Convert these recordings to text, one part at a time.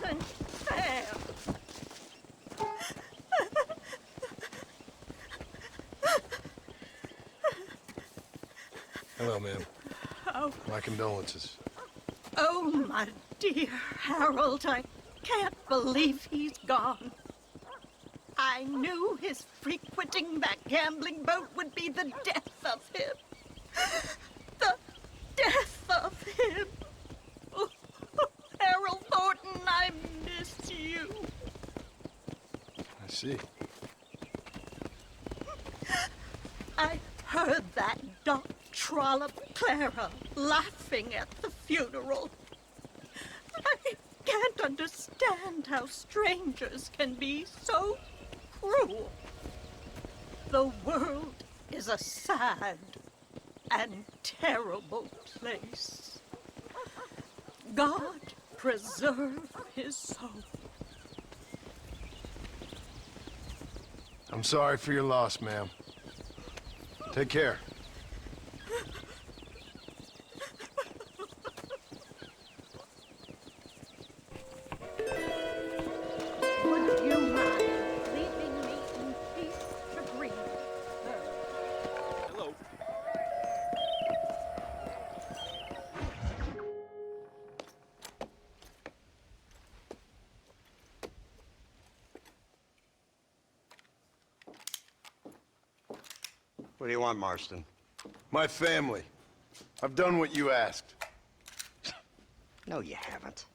isn't fair. Hello, ma'am. Oh. My condolences. Oh, my dear Harold, I can't believe he's gone. I knew his frequenting that gambling boat would be the death of him. The death of him. Oh, Harold Thornton, I miss you. I see. I heard that Doc Trollop Clara laughing at the funeral. I can't understand how strangers can be so cruel. The world is a sad and terrible place. God preserve his soul. I'm sorry for your loss, ma'am. Take care. Would you mind leaving me in peace to grieve, sir? Hello. What do you want, Marston? My family. I've done what you asked. No, you haven't.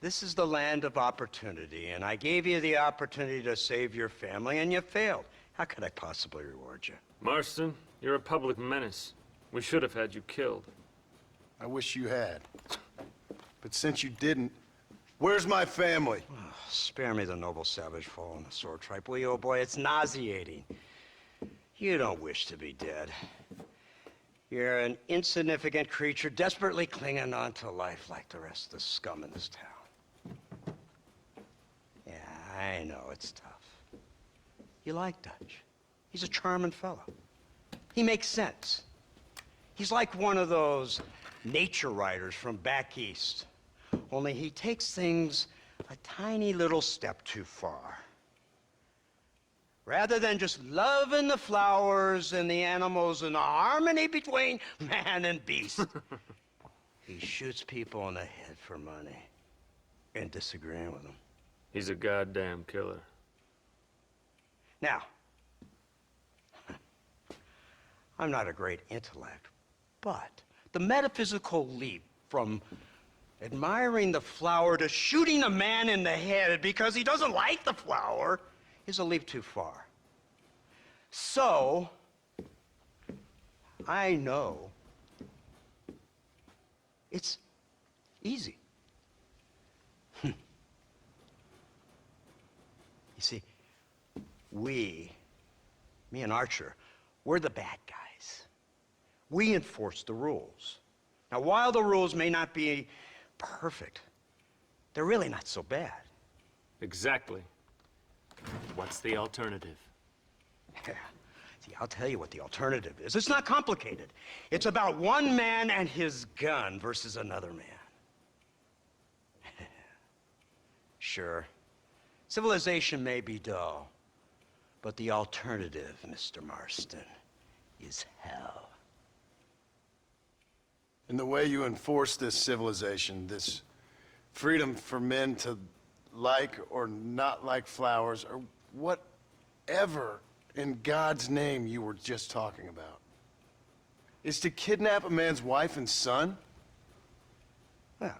This is the land of opportunity, and I gave you the opportunity to save your family, and you failed. How could I possibly reward you? Marston, you're a public menace. We should have had you killed. I wish you had. But since you didn't, where's my family? Spare me the noble savage fall on the sword tripe, will you, old boy? It's nauseating. You don't wish to be dead. You're an insignificant creature desperately clinging on to life like the rest of the scum in this town. Yeah, I know it's tough. You like Dutch. He's a charming fellow. He makes sense. He's like one of those nature writers from back east. Only he takes things a tiny little step too far. Rather than just loving the flowers and the animals and the harmony between man and beast, he shoots people in the head for money and disagreeing with them. He's a goddamn killer. Now, I'm not a great intellect, but the metaphysical leap from admiring the flower to shooting a man in the head because he doesn't like the flower is a leap too far. So, I know it's easy. You see, me and Archer, we're the bad guys. We enforce the rules. Now, while the rules may not be perfect, they're really not so bad. Exactly. What's the alternative? Yeah. See, I'll tell you what the alternative is. It's not complicated. It's about one man and his gun versus another man. Sure, civilization may be dull, but the alternative, Mr. Marston, is hell. And the way you enforce this civilization, this freedom for men to like or not like flowers, or whatever in God's name you were just talking about, is to kidnap a man's wife and son? Well,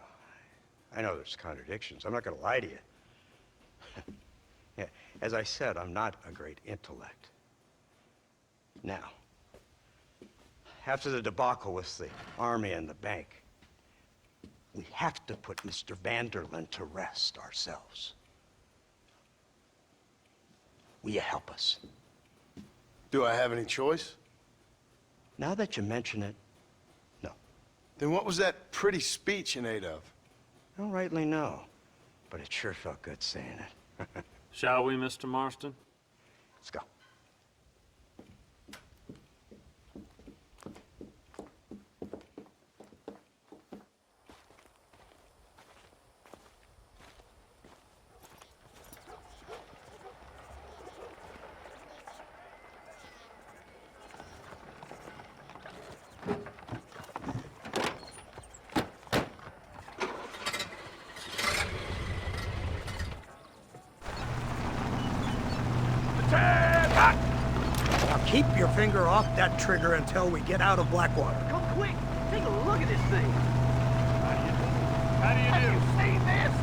I know there's contradictions. I'm not going to lie to you. Yeah, as I said, I'm not a great intellect. Now, after the debacle with the army and the bank, we have to put Mr. Vanderlyn to rest ourselves. Will you help us? Do I have any choice? Now that you mention it, no. Then what was that pretty speech in aid of? I don't rightly know, but it sure felt good saying it. Shall we, Mr. Marston? Let's go. Ted! Ah! Now keep your finger off that trigger until we get out of Blackwater. Come quick! Take a look at this thing! How do you do? Have you seen this?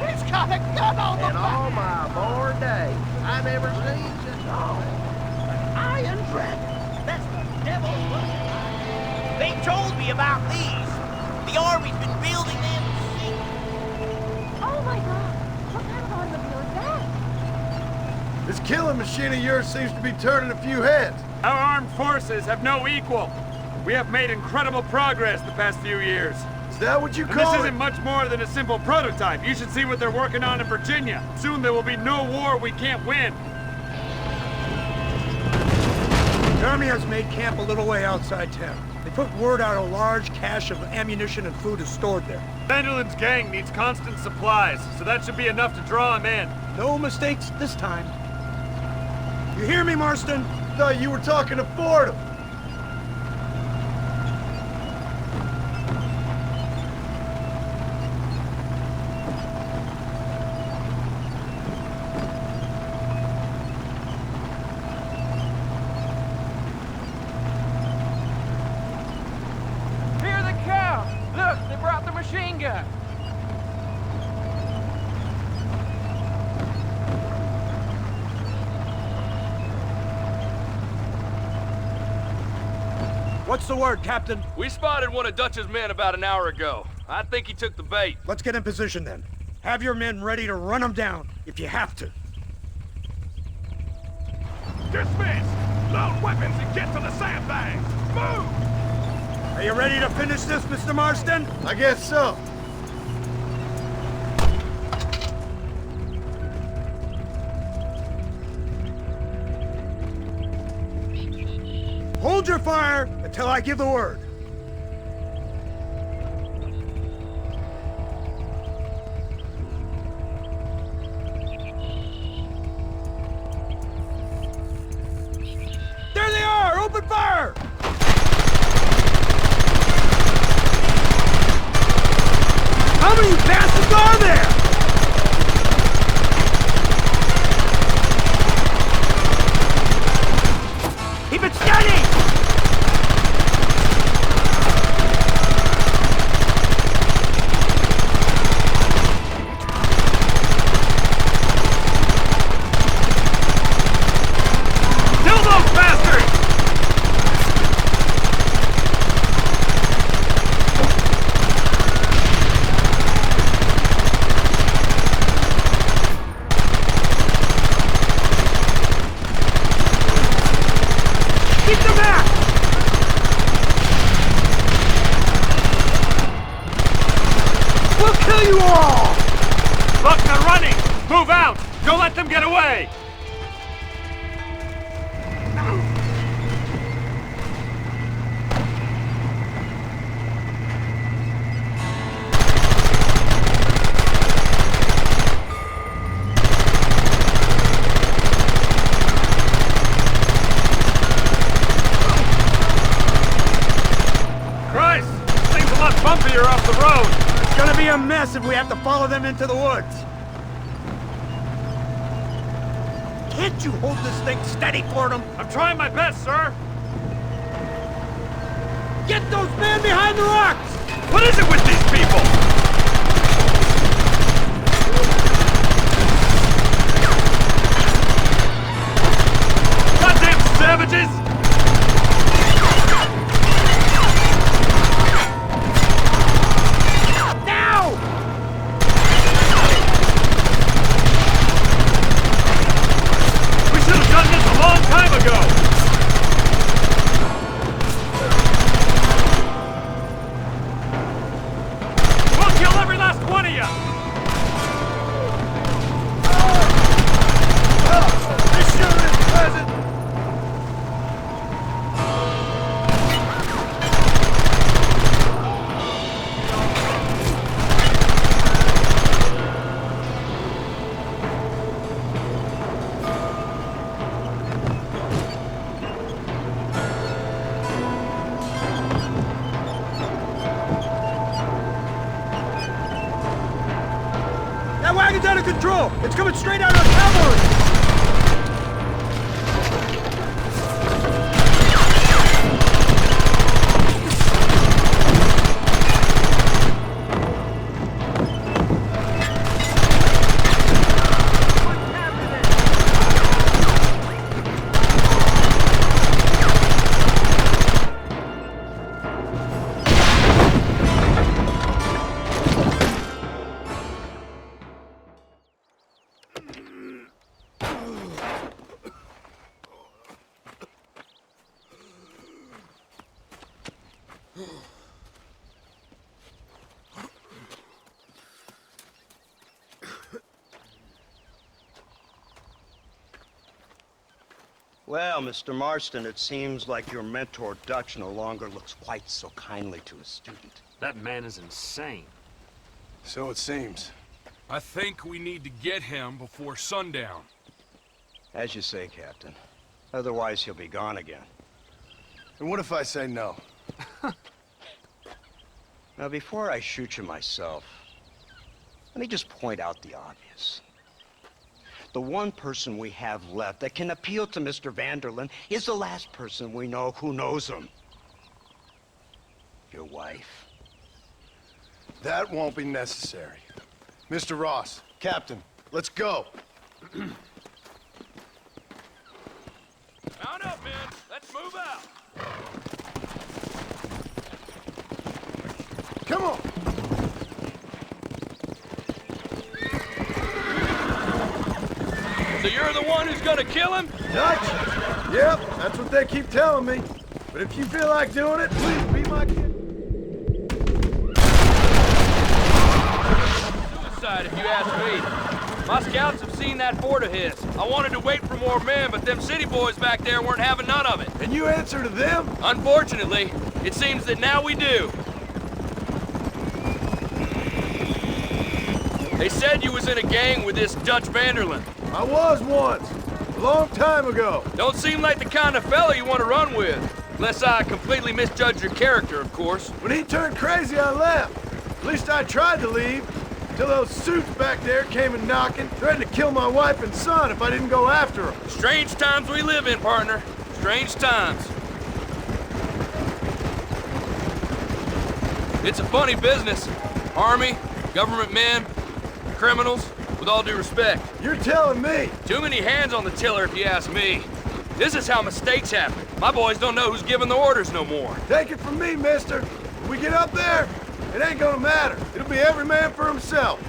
He's got a gun on the In all my born days, I never seen such An Iron Dragon. That's the devil's work. They told me about these. The Army's been building them since. Oh my god! What kind of automobile is that? This killing machine of yours seems to be turning a few heads. Our armed forces have no equal. We have made incredible progress the past few years. Is that what you And call this it? isn't much more than a simple prototype. You should see what they're working on in Virginia. Soon there will be no war we can't win. The Army has made camp a little way outside town. They put word out a large cache of ammunition and food is stored there. Vanderland's gang needs constant supplies, so that should be enough to draw him in. No mistakes this time. You hear me, Marston? Thought you were talking to Fordham. Hear the cow! Look, they brought the machine gun! What's the word, Captain? We spotted one of Dutch's men about an hour ago. I think he took the bait. Let's get in position then. Have your men ready to run them down if you have to. Dismiss! Load weapons and get to the sandbags! Move! Are you ready to finish this, Mr. Marston? I guess so. Hold your fire until I give the word. There they are! Open fire! How many bastards are there? Keep it steady! Kill those bastards! Keep them back! We'll kill you all! Look, they're running! Move out! Don't let them get away! Christ! This thing's a lot bumpier off the road! It's gonna be a mess if we have to follow them into the woods. Can't you hold this thing steady for them? I'm trying my best, sir! Get those men behind the rocks! What is it with these people? Goddamn savages! Now! We should have done this a long time ago! We'll kill every last one of you! This shooting is present. That wagon's out of control! It's coming straight out of cavalry! Well, Mr. Marston, it seems like your mentor Dutch no longer looks quite so kindly to his student. That man is insane. So it seems. I think we need to get him before sundown. As you say, Captain. Otherwise, he'll be gone again. And what if I say no? Now, before I shoot you myself, let me just point out the obvious. The one person we have left that can appeal to Mr. Vanderlyn is the last person we know who knows him. Your wife. That won't be necessary. Mr. Ross, Captain, let's go. Mount up, men. Let's move out. Come on. So you're the one who's gonna kill him? Dutch? Yep, that's what they keep telling me. But if you feel like doing it, please be my kid. Suicide, if you ask me. My scouts have seen that fort of his. I wanted to wait for more men, but them city boys back there weren't having none of it. And you answer to them? Unfortunately, it seems that now we do. They said you was in a gang with this Dutch Vanderlyn. I was once. A long time ago. Don't seem like the kind of fella you want to run with. Unless I completely misjudged your character, of course. When he turned crazy, I left. At least I tried to leave. Till those suits back there came and knocking, threatened to kill my wife and son if I didn't go after them. Strange times we live in, partner. Strange times. It's a funny business. Army, government men, criminals, with all due respect. You're telling me? Too many hands on the tiller if you ask me. This is how mistakes happen. My boys don't know who's giving the orders no more. Take it from me, mister. When we get up there, it ain't gonna matter. It'll be every man for himself.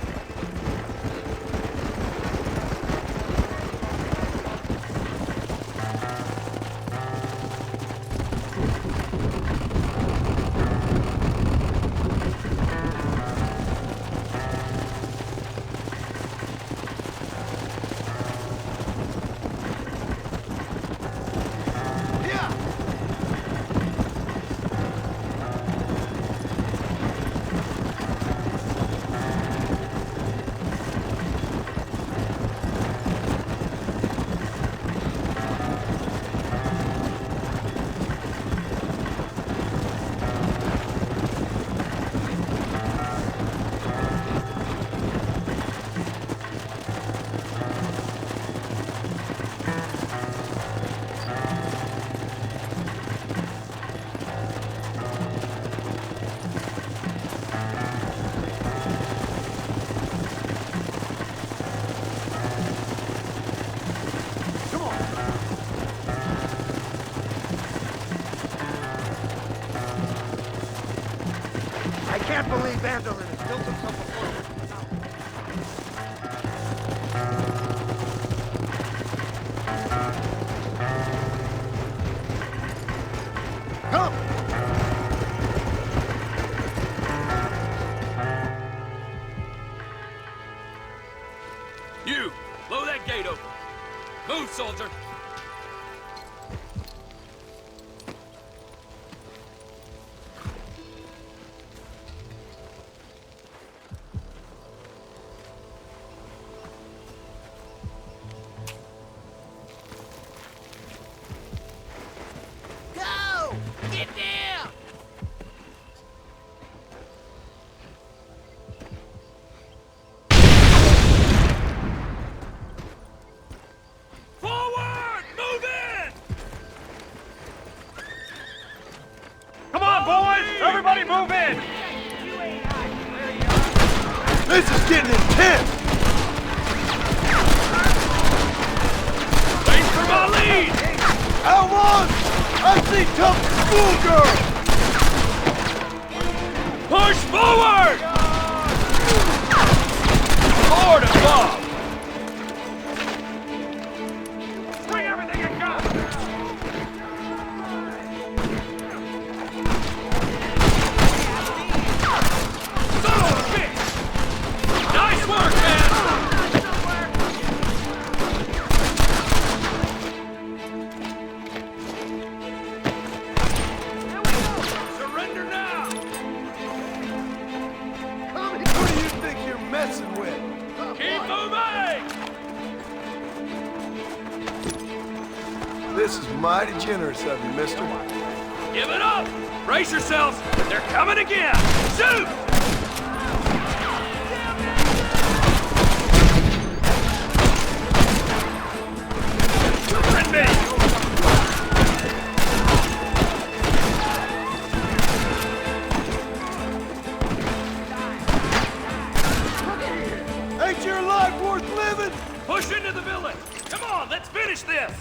I can't believe Vanderlyn has built himself a fortress. Come! You, blow that gate open. Move, soldier. Go! Get down! Forward! Move in! Come on, boys! Everybody move in! This is getting intense! Wait for my lead! Outlaws! I see tough schoolgirl! Push forward! Forward above! Bring everything you got! Son of a bitch! Nice work, man! This is mighty generous of you, mister. Give it up! Brace yourselves! They're coming again! Shoot! Look me! Ain't your life worth living? Push into the village! Come on, let's finish this!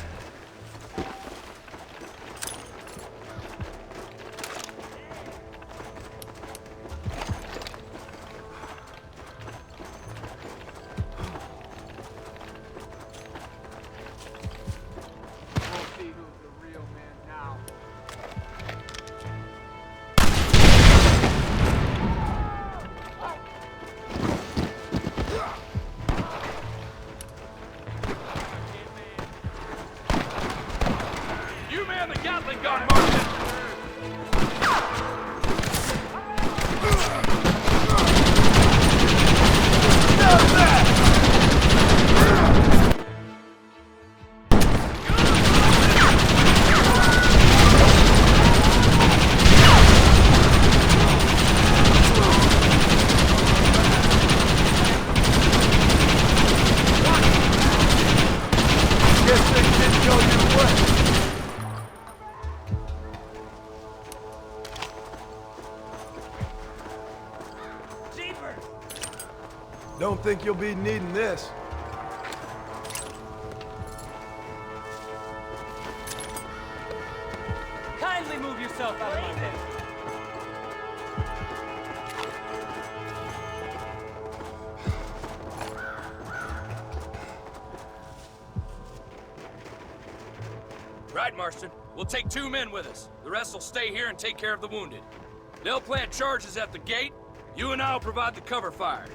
You man the Gatling gun, Martin! Guess they didn't go your way. Don't think you'll be needing this. Kindly move yourself out of my way. Right, Marston. We'll take 2 men with us. The rest will stay here and take care of the wounded. They'll plant charges at the gate. You and I'll provide the cover fire.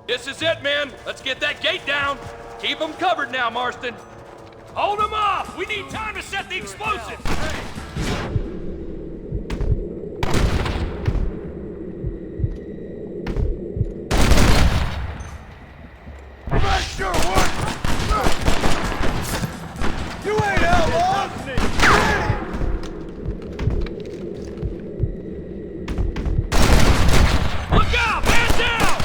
This is it, men. Let's get that gate down. Keep them covered now, Marston. Hold them off. We need time to set the explosives. Make sure what? You ain't outlaws! Look out! Man down!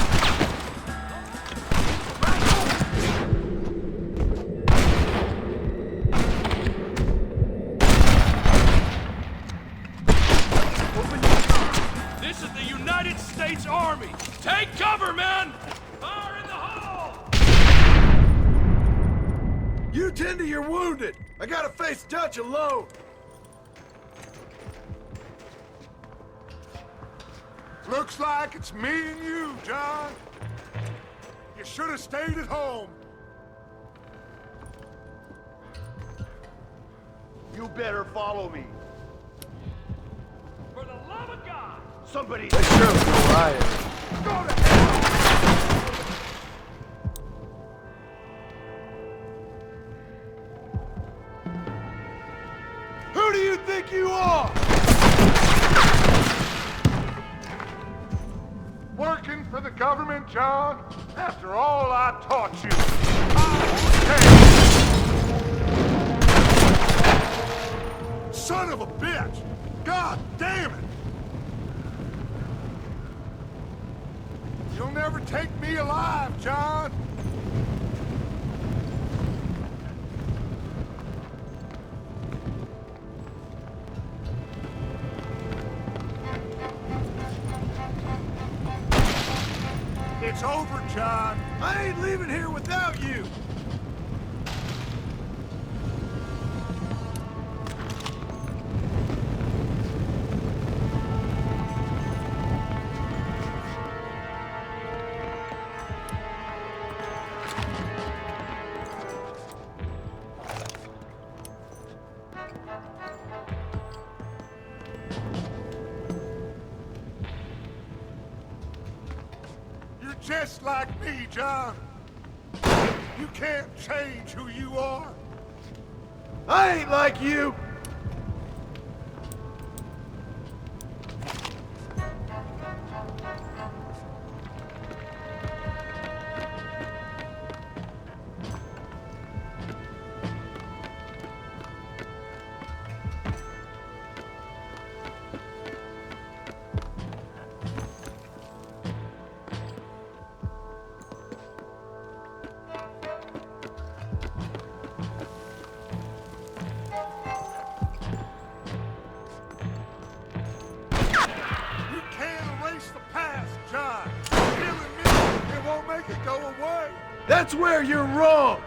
This is the United States Army. Take cover, men! Fire in the hole! You tend to your wounded. I gotta face Dutch alone. Looks like it's me and you, John. You should have stayed at home. You better follow me. For the love of God! Somebody... They surely know I am. Go to hell! Who do you think you are? Working for the government, John? After all I taught you. Son of a bitch! God damn it! You'll never take me alive, John! It's over, John. I ain't leaving here without you. You're just like me, John. You can't change who you are. I ain't like you. That's where you're wrong.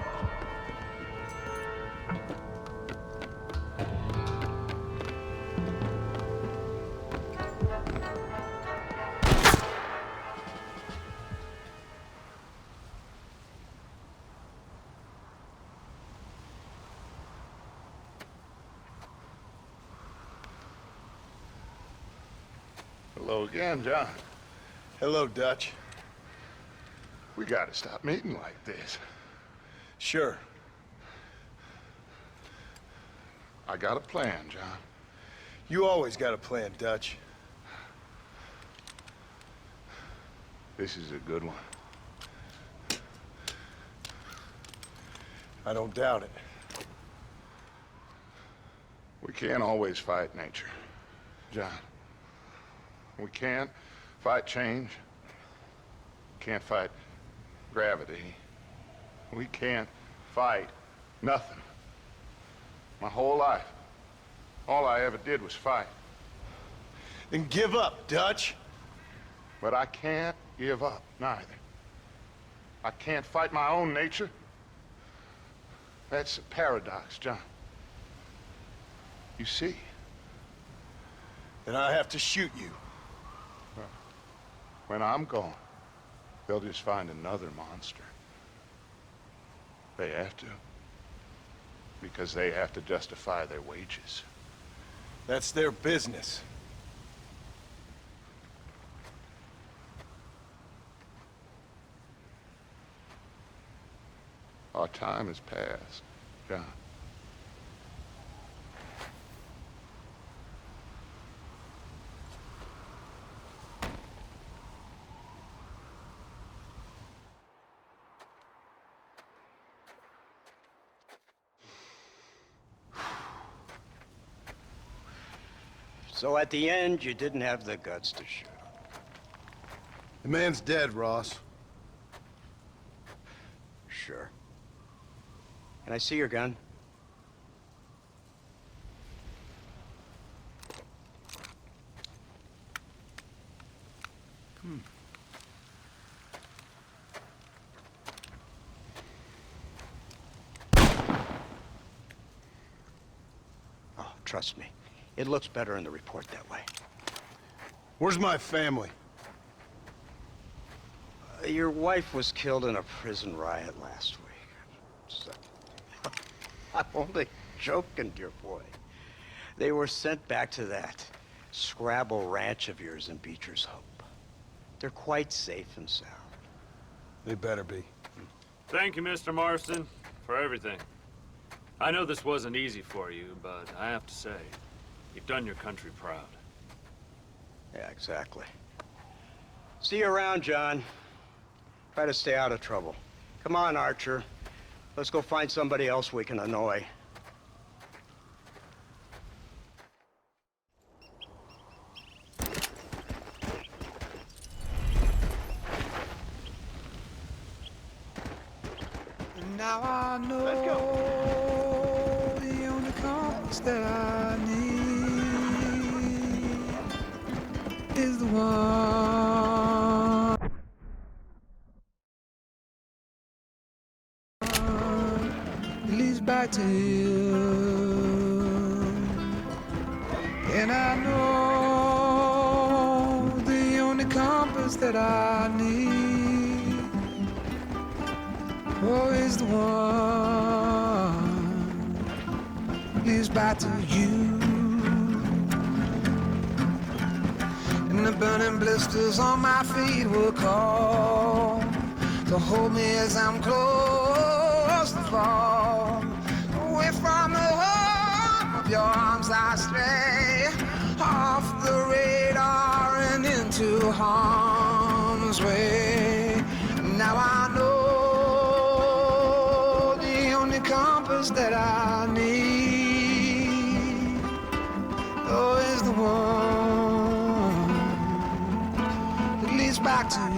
Hello again, John. Hello, Dutch. We gotta stop meeting like this. Sure. I got a plan, John. You always got a plan, Dutch. This is a good one. I don't doubt it. We can't always fight nature, John. We can't fight change. Can't fight gravity. We can't fight nothing. My whole life, all I ever did was fight. Then give up, Dutch. But I can't give up, neither. I can't fight my own nature. That's a paradox, John. You see? Then I have to shoot you. When I'm gone, they'll just find another monster. They have to. Because they have to justify their wages. That's their business. Our time has passed, John. So at the end, you didn't have the guts to shoot him. The man's dead, Ross. Sure. Can I see your gun? Oh, trust me. It looks better in the report that way. Where's my family? Your wife was killed in a prison riot last week. So, I'm only joking, dear boy. They were sent back to that Scrabble ranch of yours in Beecher's Hope. They're quite safe and sound. They better be. Thank you, Mr. Marston, for everything. I know this wasn't easy for you, but I have to say, you've done your country proud. Yeah, exactly. See you around, John. Try to stay out of trouble. Come on, Archer. Let's go find somebody else we can annoy. Now I know the only compass that I need is the one that leads back to you. And I know the only compass that I need is the one leads back to you. And the burning blisters on my feet will call to hold me as I'm close to fall. Away from the home of your arms I stray, off the radar and into harm's way. Now I know that I need, oh, is the one that leads back to you.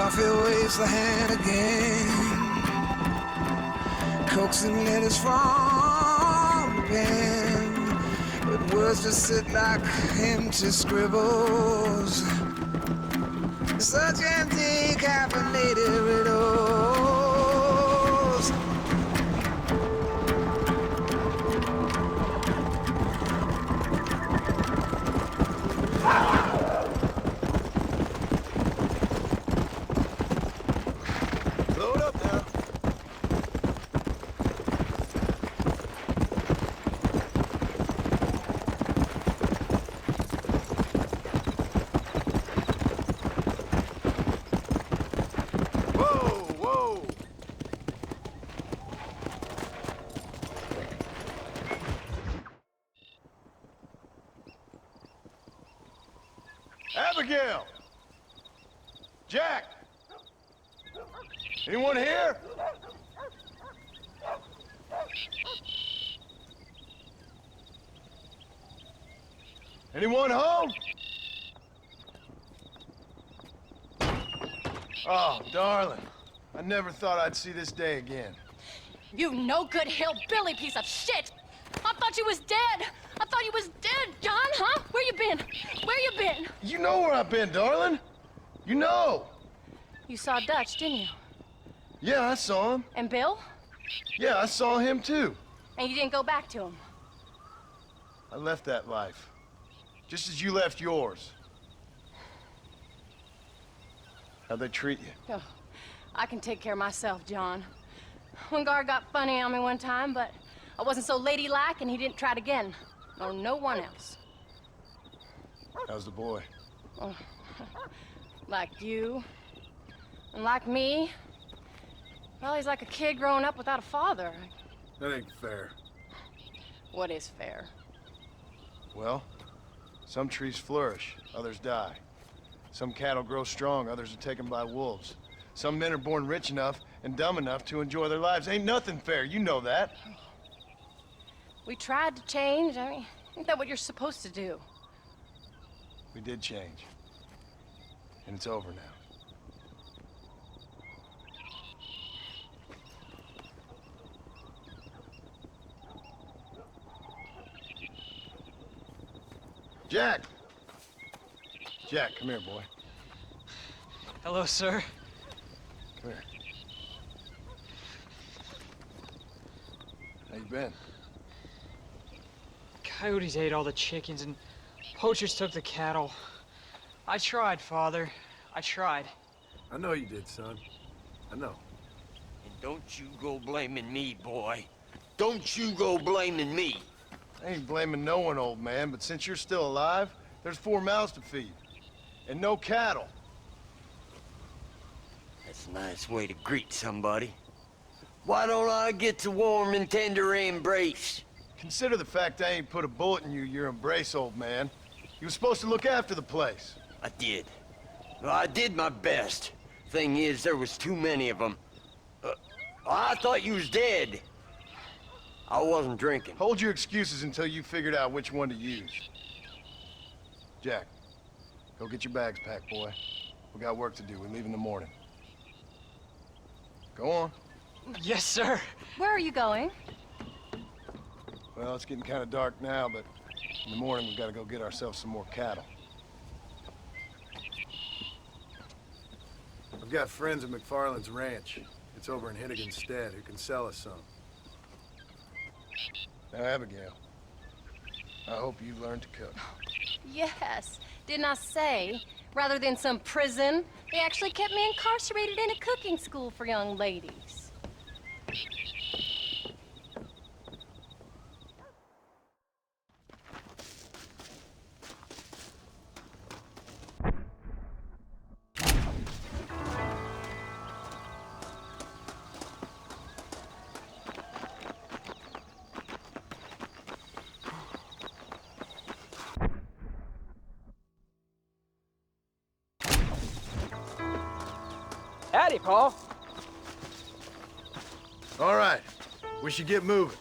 coffee waves the hand again, coaxing letters from the pen, but words just sit like empty scribbles, such empty caffeinated riddles. Load up now. Whoa, whoa. Abigail! Jack! Anyone here? Anyone home? Oh, darling. I never thought I'd see this day again. You no good hillbilly piece of shit! I thought you was dead! I thought you was dead, John, huh? Where you been? Where you been? You know where I've been, darling. You know. You saw Dutch, didn't you? Yeah, I saw him. And Bill? Yeah, I saw him too. And you didn't go back to him? I left that life. Just as you left yours. How'd they treat you? Oh, I can take care of myself, John. Wingard got funny on me one time, but I wasn't so ladylike and he didn't try it again. Nor no one else. How's the boy? Oh, like you. And like me. Well, he's like a kid growing up without a father. That ain't fair. What is fair? Well, some trees flourish, others die. Some cattle grow strong, others are taken by wolves. Some men are born rich enough and dumb enough to enjoy their lives. Ain't nothing fair, you know that. We tried to change. I mean, isn't that what you're supposed to do? We did change. And it's over now. Jack! Jack, come here, boy. Hello, sir. Come here. How you been? Coyotes ate all the chickens and poachers took the cattle. I tried, Father. I tried. I know you did, son. I know. And don't you go blaming me, boy. Don't you go blaming me. I ain't blaming no one, old man, but since you're still alive, there's 4 mouths to feed. And no cattle. That's a nice way to greet somebody. Why don't I get the warm and tender embrace? Consider the fact I ain't put a bullet in your embrace, old man. You were supposed to look after the place. I did. Well, I did my best. Thing is, there was too many of them. I thought you was dead. I wasn't drinking. Hold your excuses until you figured out which one to use. Jack, go get your bags packed, boy. We got work to do. We leave in the morning. Go on. Yes, sir. Where are you going? Well, it's getting kind of dark now, but in the morning we've got to go get ourselves some more cattle. I've got friends at McFarland's ranch. It's over in Hennigan's Stead who can sell us some. Now, Abigail, I hope you learned to cook. Yes. Didn't I say, rather than some prison, they actually kept me incarcerated in a cooking school for young ladies. Howdy, Paul. All right, we should get moving.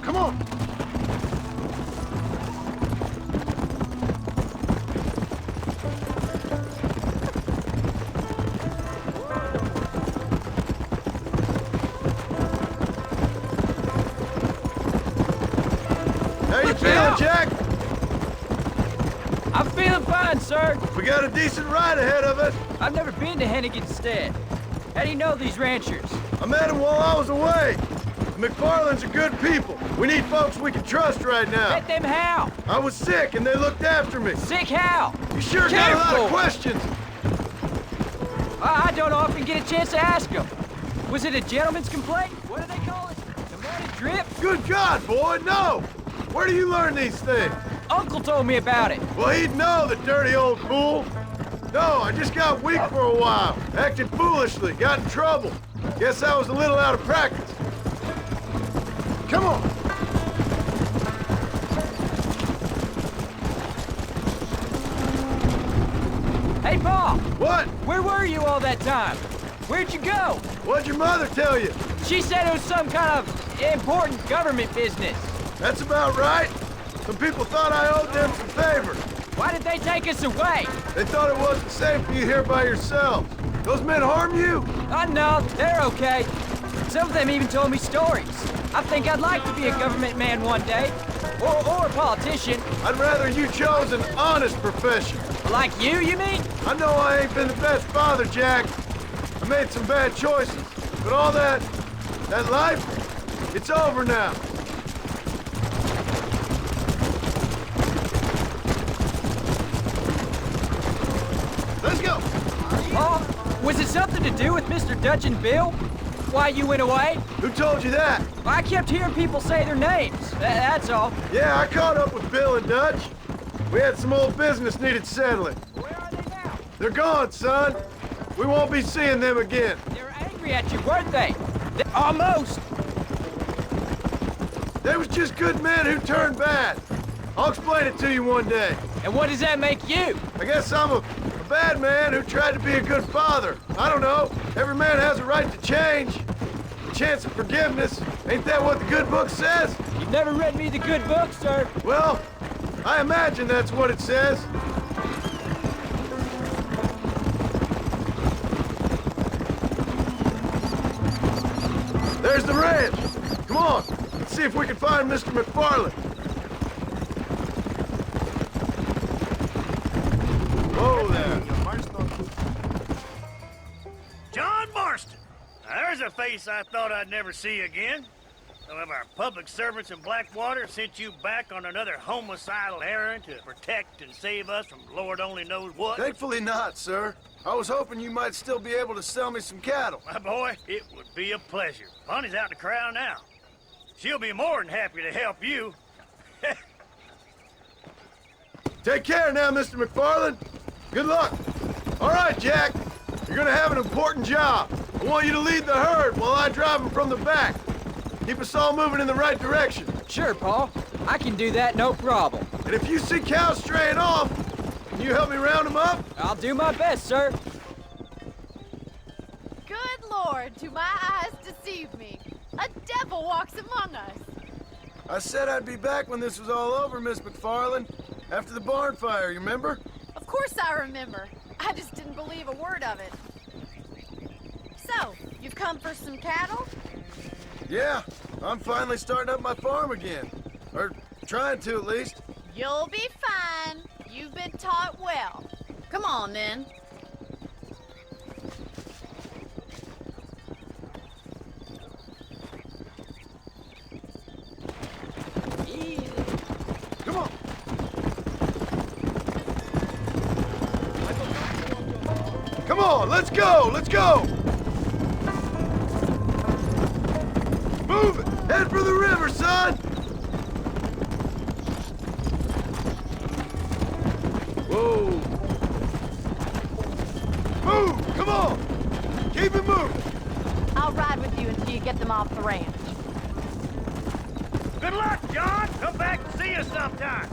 Come on! feeling, Jack? I'm feeling fine, sir. We got a decent ride ahead of us. I've never been to Hennigan's Stead. How do you know these ranchers? I met them while I was away. The McFarlands are good people. We need folks we can trust right now. Met them how? I was sick and they looked after me. Sick how? You sure got a lot of questions. I don't often get a chance to ask them. Was it a gentleman's complaint? What do they call it? The morning drip? Good God, boy, no! Where do you learn these things? Uncle told me about it. Well, he'd know, the dirty old fool. No, I just got weak for a while. Acted foolishly, got in trouble. Guess I was a little out of practice. Come on. Hey, Pa! What? Where were you all that time? Where'd you go? What'd your mother tell you? She said it was some kind of important government business. That's about right. Some people thought I owed them some favors. Why did they take us away? They thought it wasn't safe for you here by yourselves. Those men harm you? Oh, no, they're okay. Some of them even told me stories. I think I'd like to be a government man one day. Or a politician. I'd rather you chose an honest profession. Like you mean? I know I ain't been the best father, Jack. I made some bad choices. But all that life, it's over now. Let's go. Oh, was it something to do with Mr. Dutch and Bill? Why you went away? Who told you that? I kept hearing people say their names. That's all. Yeah, I caught up with Bill and Dutch. We had some old business needed settling. Where are they now? They're gone, son. We won't be seeing them again. They were angry at you, weren't they? Almost. They was just good men who turned bad. I'll explain it to you one day. And what does that make you? I guess I'm a bad man who tried to be a good father. I don't know. Every man has a right to change. A chance of forgiveness. Ain't that what the good book says? You've never read me the good book, sir. Well, I imagine that's what it says. There's the ranch. Come on, let's see if we can find Mr. McFarland. Whoa there. John Marston. Now, there's a face I thought I'd never see again. Some of our public servants in Blackwater sent you back on another homicidal errand to protect and save us from Lord only knows what. Thankfully not, sir. I was hoping you might still be able to sell me some cattle. My boy, it would be a pleasure. Bonnie's out in the crowd now. She'll be more than happy to help you. Take care now, Mr. McFarland. Good luck. All right, Jack. You're gonna have an important job. I want you to lead the herd while I drive them from the back. Keep us all moving in the right direction. Sure, Paul. I can do that, no problem. And if you see cows straying off, can you help me round them up? I'll do my best, sir. Good Lord, do my eyes deceive me? A devil walks among us. I said I'd be back when this was all over, Miss McFarland. After the barn fire, you remember? Of course I remember. I just didn't believe a word of it. So, you've come for some cattle? Yeah, I'm finally starting up my farm again. Or trying to, at least. You'll be fine. You've been taught well. Come on, then. Come on. Come on, let's go, let's go. Move it, head for the river, son. Whoa. Move, come on. Keep it moving. I'll ride with you until you get them off the ranch. Good luck, John. Come back and see us sometime.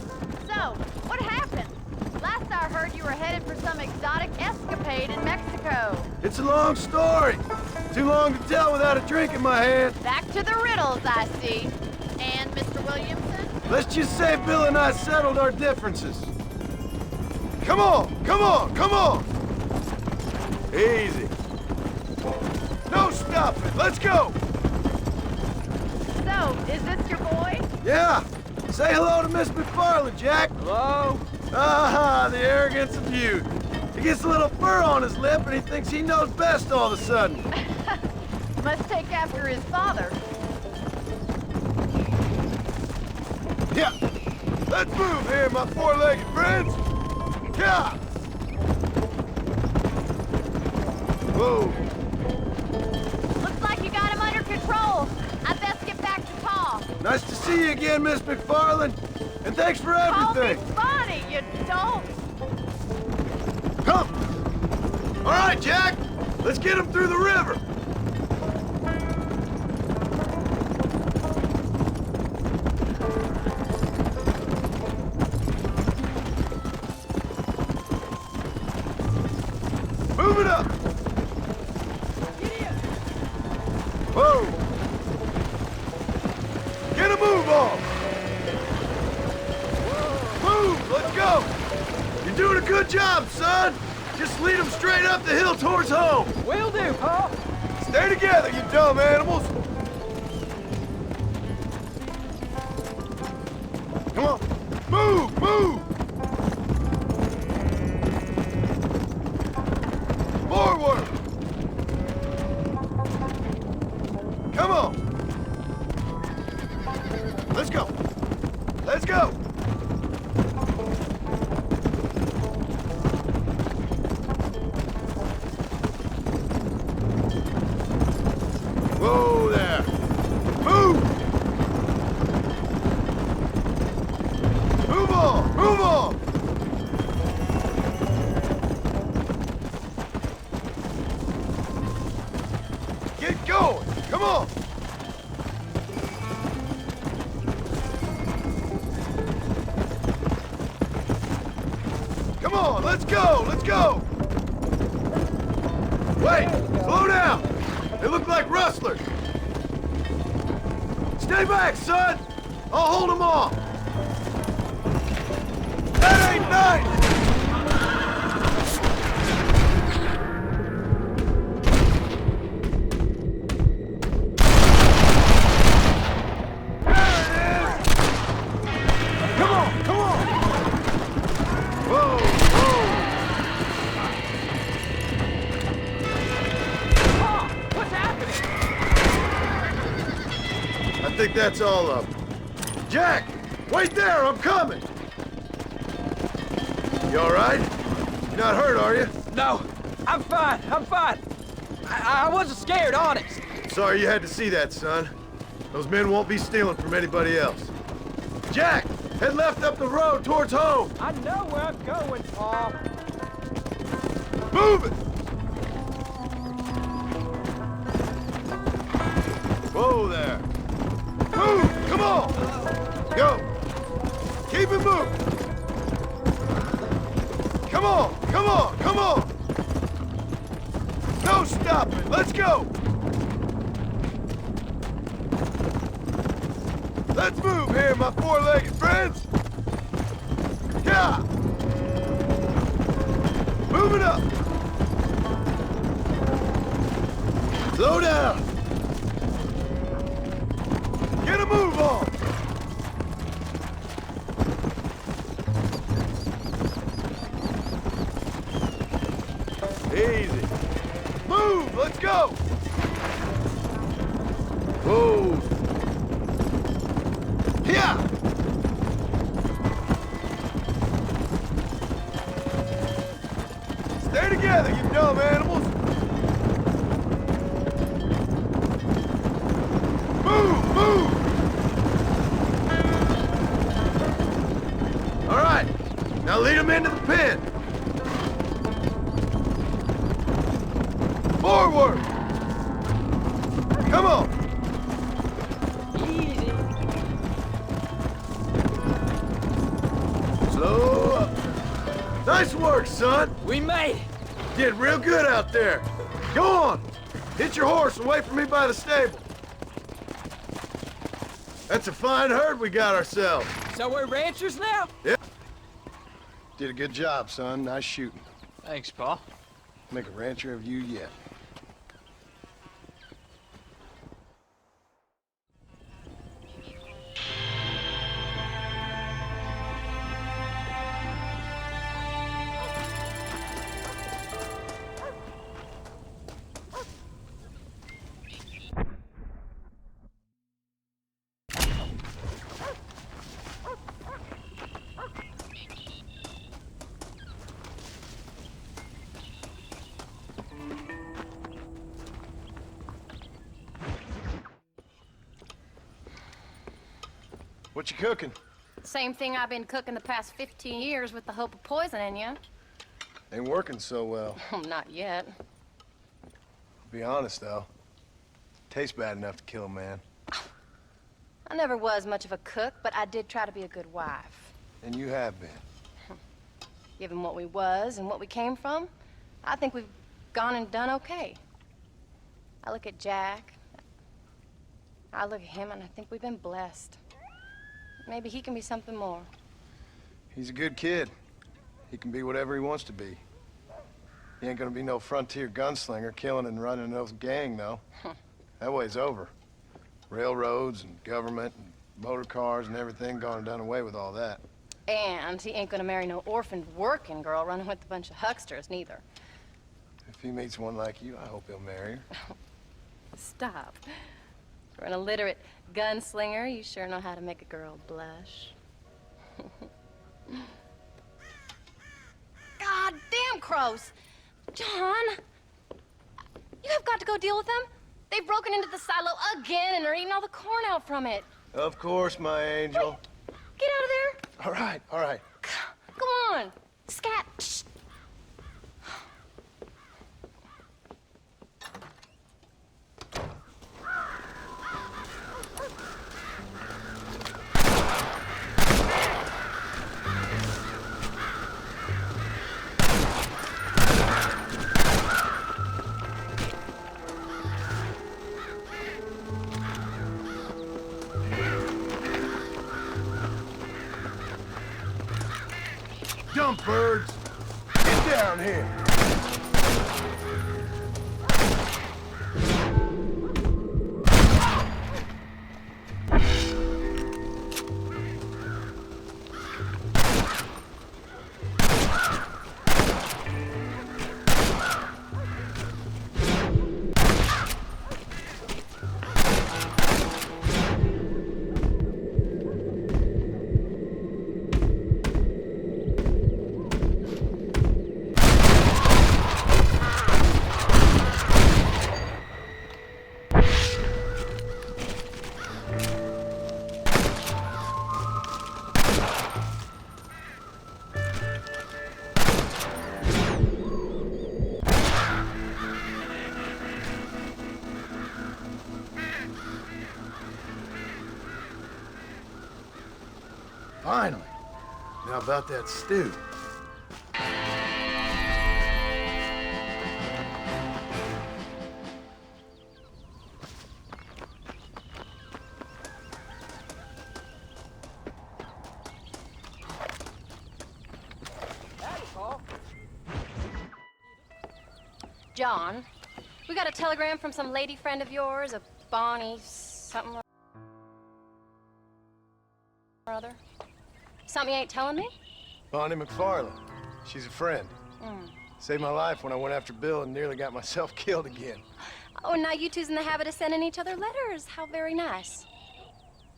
So, what happened? Last I heard you were headed for some exotic escapade in Mexico. It's a long story. Too long to tell without a drink in my hand. Back to the riddles, I see. And Mr. Williamson? Let's just say Bill and I settled our differences. Come on, come on, come on! Easy. No stopping, let's go! So, is this your boy? Yeah, Say hello to Miss McFarland, Jack. Hello? Ah, the arrogance of youth. He gets a little fur on his lip and he thinks he knows best all of a sudden. Must take after his father. Yeah. Let's move here, my four-legged friends. Yeah. Whoa. Looks like you got him under control. I best get back to Pa. Nice to see you again, Miss McFarland. And thanks for everything. Call me Bonnie, you don't. Come. All right, Jack. Let's get him through the river. Move it up. Whoa. Get a move on. Move, let's go. You're doing a good job, son. Just lead them straight up the hill towards home. Will do, Pa. Stay together, you dumb animals. Come on. Move, move. Forward. Come on. Let's go. Let's go. Whoa there. Move. Move on. Move on. Get going. Come on. Come on, let's go, let's go! Wait, slow down! They look like rustlers! Stay back, son! I'll hold them off! That ain't nice! I think that's all of them. Jack! Wait there, I'm coming! You all right? You're not hurt, are you? No, I'm fine, I'm fine. I wasn't scared, honest. Sorry you had to see that, son. Those men won't be stealing from anybody else. Jack! Head left up the road towards home! I know where I'm going, Pa. Move it! Whoa there! Move! Come on! Go! Keep it moving! Come on! Come on! Come on! No stopping! Let's go! Let's move here, my four-legged friends! Yeah! Moving up! Slow down! Get a move on! Easy. Move! Let's go! Whoa! Yeah! Stay together, you dumb animals! Move! Move! All right, now lead them into the pen. Forward! Come on! Easy. Slow up. Nice work, son. We made it. Did real good out there. Go on. Hit your horse and wait for me by the stable. That's a fine herd we got ourselves. So we're ranchers now? Yep. Did a good job, son. Nice shooting. Thanks, Pa. Make a rancher of you yet. What you cooking? Same thing I've been cooking the past 15 years with the hope of poisoning you. Ain't working so well. Not yet. Be honest, though. Tastes bad enough to kill a man. I never was much of a cook, but I did try to be a good wife. And you have been. Given what we was and what we came from, I think we've gone and done okay. I look at Jack, I look at him, and I think we've been blessed. Maybe he can be something more. He's a good kid. He can be whatever he wants to be. He ain't gonna be no frontier gunslinger killing and running no gang, though. That way's over. Railroads and government and motor cars and everything gone and done away with all that. And he ain't gonna marry no orphaned working girl running with a bunch of hucksters, neither. If he meets one like you, I hope he'll marry her. Stop. For an illiterate gunslinger, you sure know how to make a girl blush. God damn crows! John! You have got to go deal with them. They've broken into the silo again and are eating all the corn out from it. Of course, my angel. Wait. Get out of there. All right, all right. Come on. Scat. Shh. Jump, birds! Get down here! Finally. Now about that stew. John, we got a telegram from some lady friend of yours, a Bonnie something or other. Something you ain't telling me? Bonnie McFarland. She's a friend. Saved my life when I went after Bill and nearly got myself killed again. Oh, and now you two's in the habit of sending each other letters. How very nice.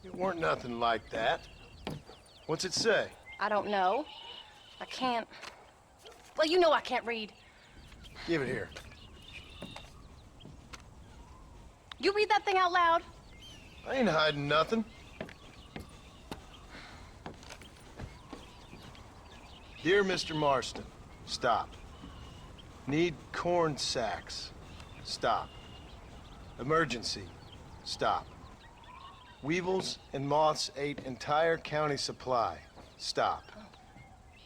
It weren't nothing like that. What's it say? I don't know. I can't. Well, you know I can't read. Give it here. You read that thing out loud? I ain't hiding nothing. Dear Mr. Marston, stop. Need corn sacks. Stop. Emergency. Stop. Weevils and moths ate entire county supply. Stop.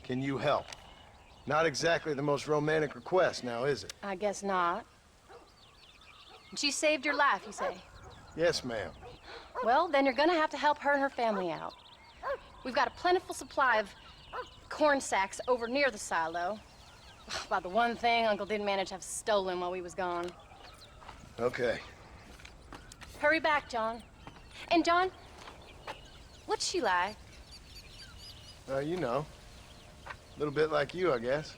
Can you help? Not exactly the most romantic request now, is it? I guess not. She saved your life, you say? Yes, ma'am. Well, then you're gonna have to help her and her family out. We've got a plentiful supply of corn sacks over near the silo. About the one thing Uncle didn't manage to have stolen while we was gone. Okay. Hurry back, John. And John, what's she like? You know. A little bit like you, I guess.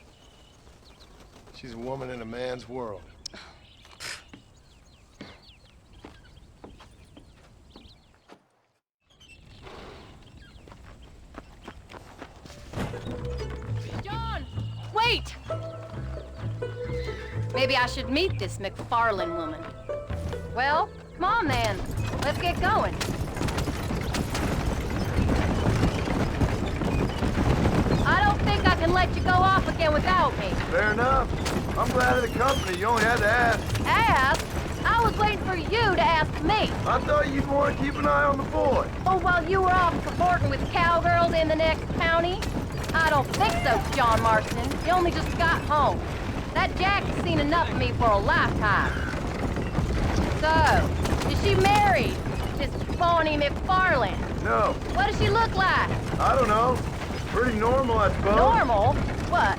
She's a woman in a man's world. John, wait! Maybe I should meet this McFarland woman. Well, come on then. Let's get going. let you go off again without me. Fair enough. I'm glad of the company. You only had to ask. Ask? I was waiting for you to ask me. I thought you'd want to keep an eye on the boy. Oh, while you were off cavorting with cowgirls in the next county? I don't think so, John Marston. You only just got home. That Jack has seen enough of me for a lifetime. So, is she married? This Bonnie McFarland? No. What does she look like? I don't know. Pretty normal, I suppose. Normal? What?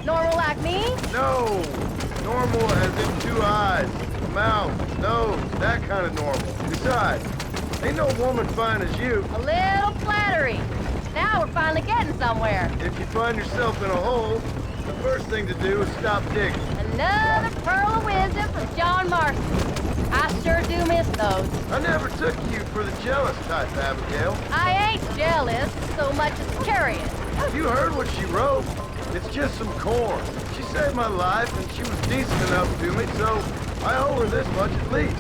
Normal like me? No. Normal as in 2 eyes, mouth, nose, that kind of normal. Besides, ain't no woman fine as you. A little flattery. Now we're finally getting somewhere. If you find yourself in a hole, the first thing to do is stop digging. Another pearl of wisdom from John Marston. I sure do miss those. I never took you for the jealous type, Abigail. I ain't jealous so much as curious. You heard what she wrote. It's just some corn. She saved my life, and she was decent enough to me, so I owe her this much at least.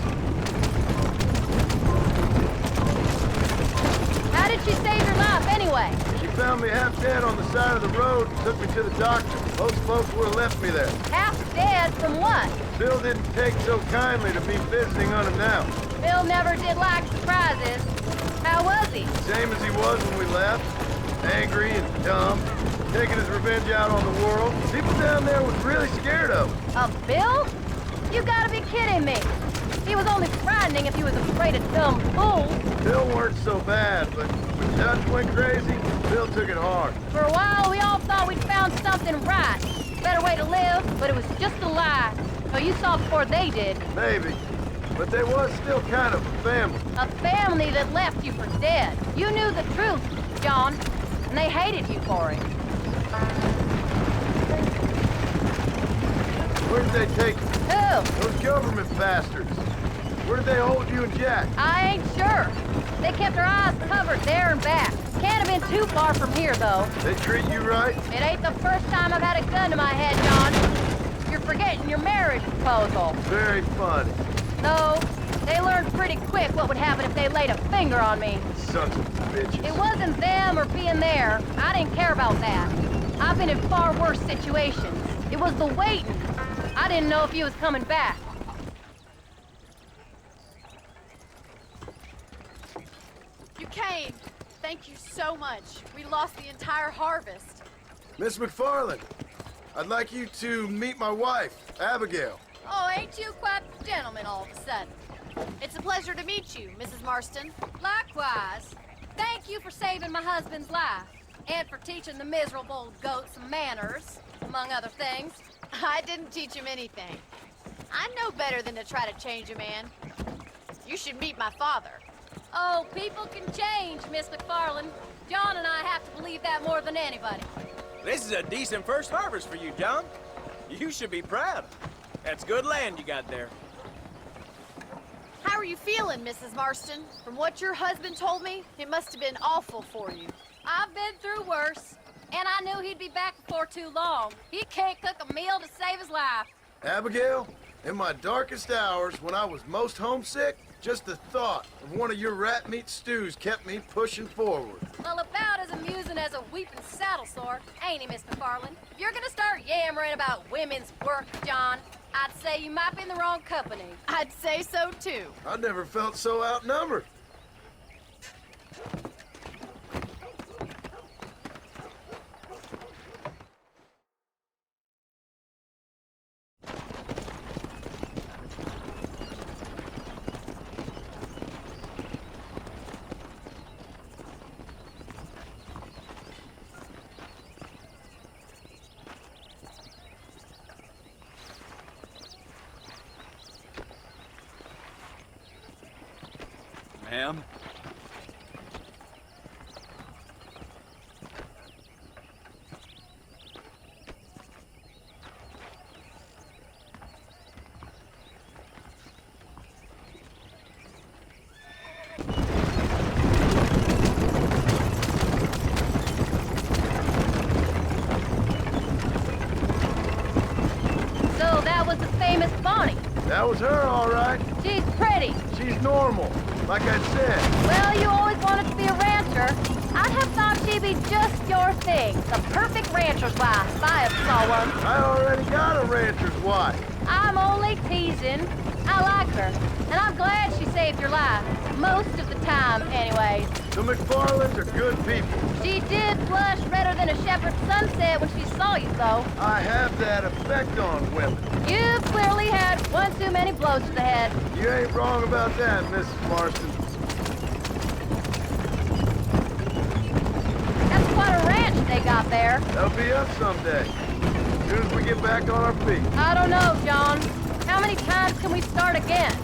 How did she save your life anyway? She found me half dead on the side of the road and took me to the doctor. Most folks would have left me there. Half dead from what? Bill didn't take so kindly to me visiting unannounced. Bill never did like surprises. How was he? Same as he was when we left. Angry and dumb. Taking his revenge out on the world. People down there was really scared of him. Of Bill? You gotta be kidding me. He was only frightening if he was afraid of dumb fools. Bill weren't so bad, but when Dutch went crazy, Bill took it hard. For a while, we all thought we'd found something right. Better way to live, but it was just a lie. So you saw before they did. Maybe. But they was still kind of a family. A family that left you for dead. You knew the truth, John, and they hated you for it. Where did they take you? Who? Those government bastards. Where did they hold you and Jack? I ain't sure. They kept their eyes covered there and back. Can't have been too far from here, though. They treat you right? It ain't the first time I've had a gun to my head, John. You're forgetting your marriage proposal. Very funny. No, they learned pretty quick what would happen if they laid a finger on me. Sons of bitches. It wasn't them or being there. I didn't care about that. I've been in far worse situations. It was the waiting. I didn't know if he was coming back. You came. Thank you so much. We lost the entire harvest. Miss McFarland, I'd like you to meet my wife, Abigail. Oh, ain't you quite the gentleman all of a sudden? It's a pleasure to meet you, Mrs. Marston. Likewise. Thank you for saving my husband's life. And for teaching the miserable goat some manners, among other things. I didn't teach him anything. I know better than to try to change a man. You should meet my father. Oh, people can change, Miss McFarland. John and I have to believe that more than anybody. This is a decent first harvest for you, John. You should be proud. That's good land you got there. How are you feeling, Mrs. Marston? From what your husband told me, it must have been awful for you. I've been through worse, and I knew he'd be back before too long. He can't cook a meal to save his life. Abigail, in my darkest hours, when I was most homesick, just the thought of one of your rat meat stews kept me pushing forward. Well, about as amusing as a weeping saddle sore, ain't he, Miss McFarland? If you're gonna start yammering about women's work, John, I'd say you might be in the wrong company. I'd say so, too. I never felt so outnumbered. Ma'am? So that was the famous Bonnie. That was her, all right. She's pretty. She's normal, like I said. Well, you always wanted to be a rancher. Marster. I'd have thought she'd be just your thing. The perfect rancher's wife, if I ever saw one. I already got a rancher's wife. I'm only teasing. I like her, and I'm glad she saved your life. Most of the time, anyways. The McFarlands are good people. She did blush redder than a shepherd's sunset when she saw you, though. I have that effect on women. You've clearly had one too many blows to the head. You ain't wrong about that, Mrs. Marston. That's quite a ranch they got there. They'll be up someday. As soon as we get back on our feet. I don't know, John. How many times can we start again?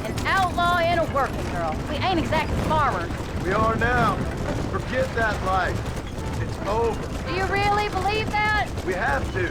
An outlaw and a working girl. We ain't exactly farmers. We are now. Forget that life. It's over. Do you really believe that? We have to.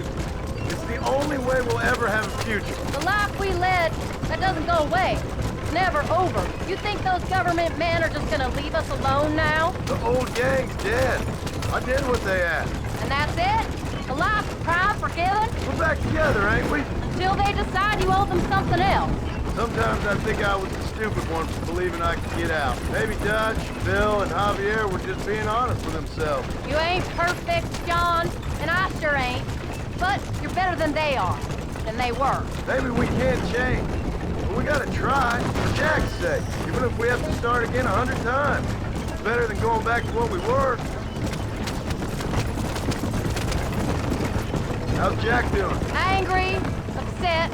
It's the only way we'll ever have a future. The life we led, that doesn't go away. It's never over. You think those government men are just gonna leave us alone now? The old gang's dead. I did what they asked. And that's it? The life of crime forgiven? We're back together, ain't we? Until they decide you owe them something else. Sometimes I think I was the stupid one for believing I could get out. Maybe Dutch, Bill, and Javier were just being honest with themselves. You ain't perfect, John, and I sure ain't. But you're better than they are. Than they were. Maybe we can't change. But we gotta try, for Jack's sake. Even if we have to start again 100 times. It's better than going back to what we were. How's Jack doing? Angry, upset.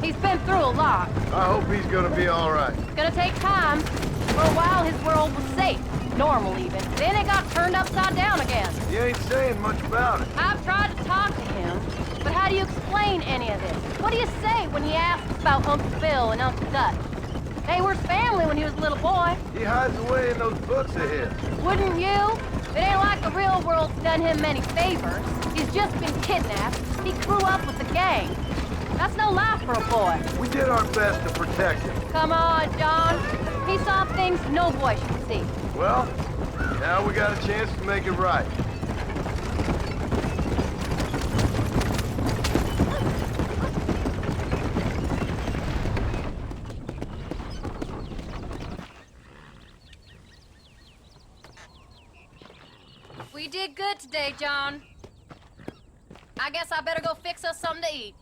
He's been through a lot. I hope he's gonna be all right. It's gonna take time. For a while, his world was safe. Normal, even. Then it got turned upside down again. He ain't saying much about it. I've tried to talk to him, but how do you explain any of this? What do you say when he asks about Uncle Bill and Uncle Dutch? They were his family when he was a little boy. He hides away in those books of his. Wouldn't you? It ain't like the real world's done him many favors. He's just been kidnapped. He grew up with the gang. That's no life for a boy. We did our best to protect him. Come on, John. He saw things no boy should see. Well, now we got a chance to make it right. We did good today, John. I guess I better go fix us something to eat.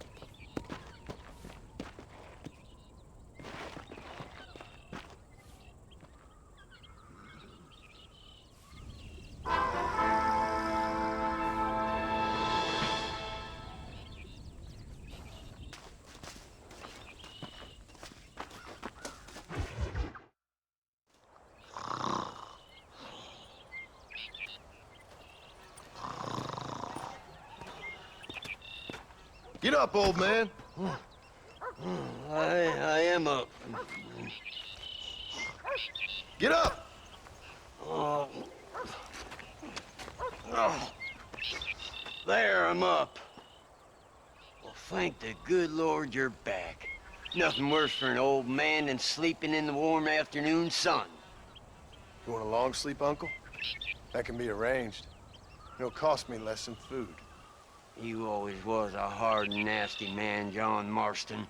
Get up, old man. I am up. Get up! Oh. There, I'm up. Well, thank the good Lord you're back. Nothing worse for an old man than sleeping in the warm afternoon sun. You want a long sleep, Uncle? That can be arranged. It'll cost me less than food. You always was a hard and nasty man, John Marston.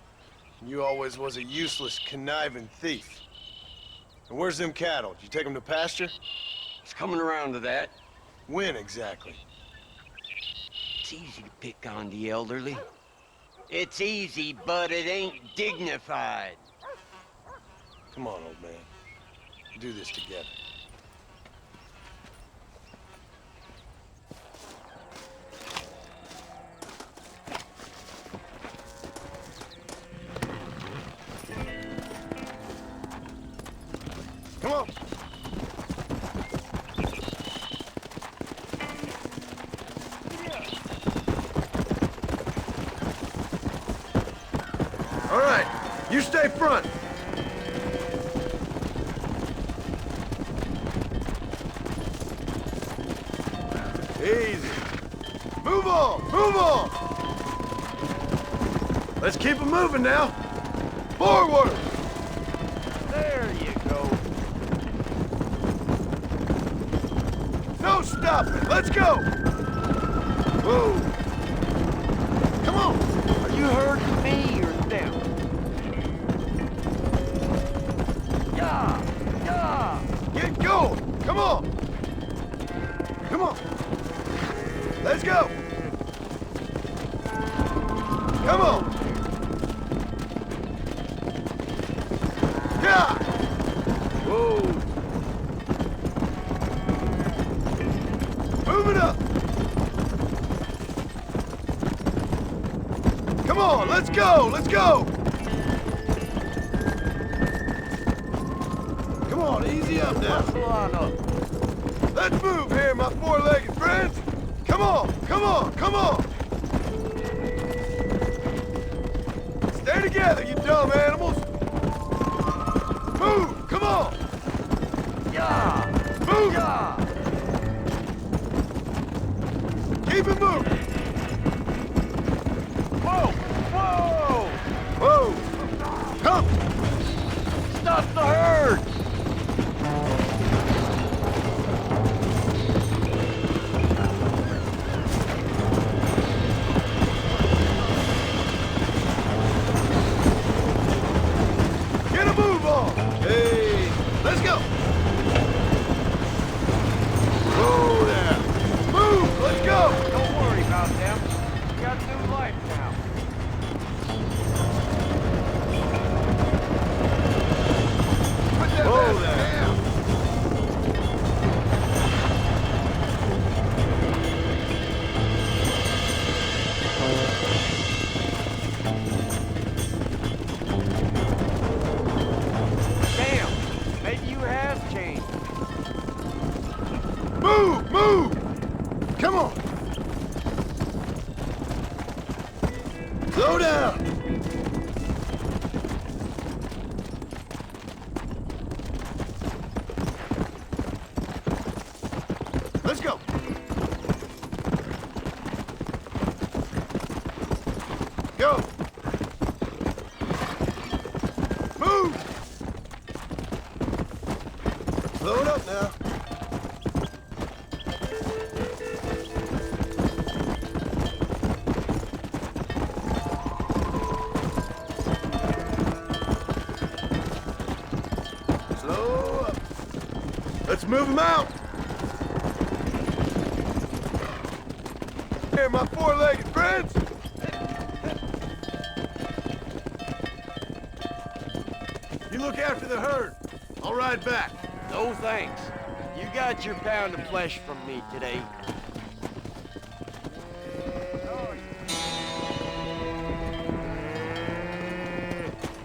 You always was a useless, conniving thief. And where's them cattle? Did you take them to pasture? It's coming around to that. When exactly? It's easy to pick on the elderly. It's easy, but it ain't dignified. Come on, old man. We'll do this together. Come on. All right, you stay front. Easy. Move on, move on. Let's keep it moving now. Forward. There you go. No stopping. Let's go. Whoa. Come on. Are you hurting me or them? Yeah. Get going. Come on. Come on. Let's go. Come on. Yeah. Whoa. Move it up. Come on, let's go, let's go. Come on, easy up now. Let's move here, my four-legged friends. Come on, come on, come on. Stay together, you dumb animals. Move, come on. Yeah. Move. Yeah. Keep it moving. Whoa, whoa. Whoa. Come. Stop the herd. Hey, let's go! Whoa there! Move! Let's go! Don't worry about them. You got new life now. Put that Whoa there! Move! Move! Come on! Slow down! Let's go! Go! Move! Slow it up now. Let's move them out! Here, my four-legged friends! You look after the herd. I'll ride back. No thanks. You got your pound of flesh from me today.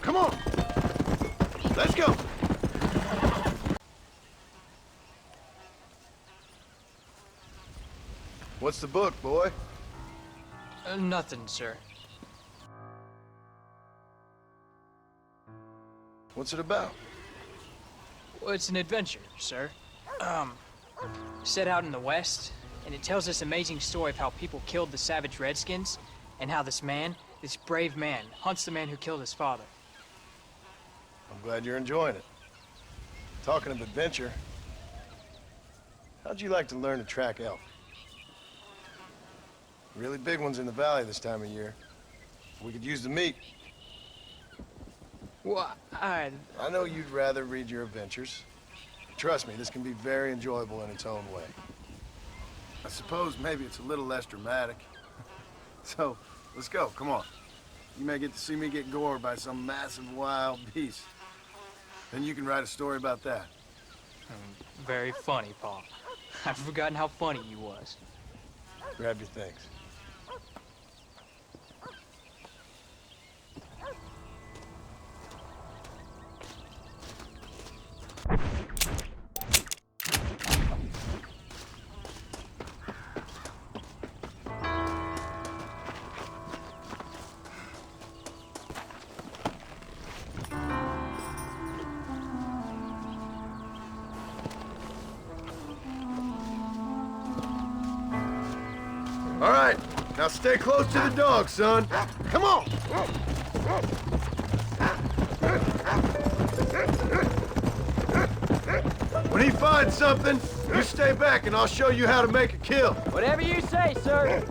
Come on! Let's go! What's the book, boy? Nothing, sir. What's it about? Well, it's an adventure, sir. Set out in the West, and it tells this amazing story of how people killed the savage Redskins, and how this man, this brave man, hunts the man who killed his father. I'm glad you're enjoying it. Talking of adventure, how'd you like to learn to track elk? Really big ones in the valley this time of year. We could use the meat. Well, I know you'd rather read your adventures. Trust me, this can be very enjoyable in its own way. I suppose maybe it's a little less dramatic. So, let's go, come on. You may get to see me get gored by some massive wild beast. Then you can write a story about that. Very funny, Paul. I've forgotten how funny you was. Grab your things. All right, now stay close to the dog, son. Come on. When he finds something, you stay back and I'll show you how to make a kill. Whatever you say, sir.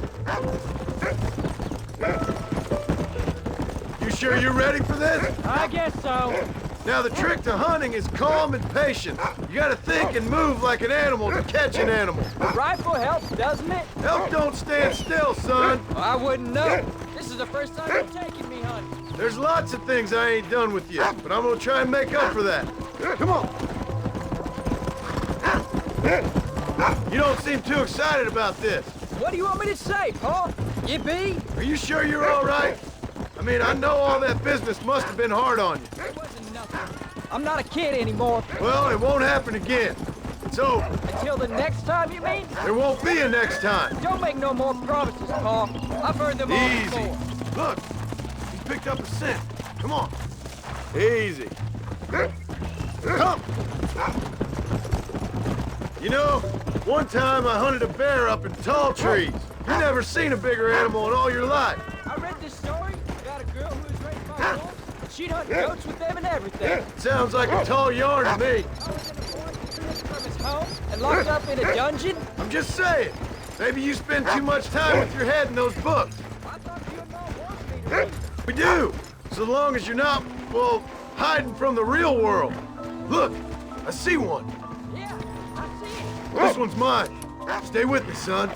You sure you're ready for this? I guess so. Now, the trick to hunting is calm and patient. You gotta think and move like an animal to catch an animal. A rifle helps, doesn't it? Elk don't stand still, son. Well, I wouldn't know. This is the first time you're taking me hunting. There's lots of things I ain't done with you, but I'm gonna try and make up for that. Come on. You don't seem too excited about this. What do you want me to say, Paul? You be? Are you sure you're all right? I mean, I know all that business must have been hard on you. It wasn't nothing. I'm not a kid anymore. Well, it won't happen again. It's over. Until the next time, you mean? There won't be a next time. Don't make no more promises, Paul. I've heard them all Easy. before. Look, he picked up a scent. Come on. Easy. Come. You know, one time I hunted a bear up in tall trees. You never seen a bigger animal in all your life. I read this story about a girl who was raised by wolves. She'd hunt goats with them and everything. Sounds like a tall yarn to me. From his home and locked up in a dungeon? I'm just saying. Maybe you spend too much time with your head in those books. I thought you and Mom wanted me to read. We do. So long as you're not, well, hiding from the real world. Look, I see one. Yeah, I see it. This one's mine. Stay with me, son.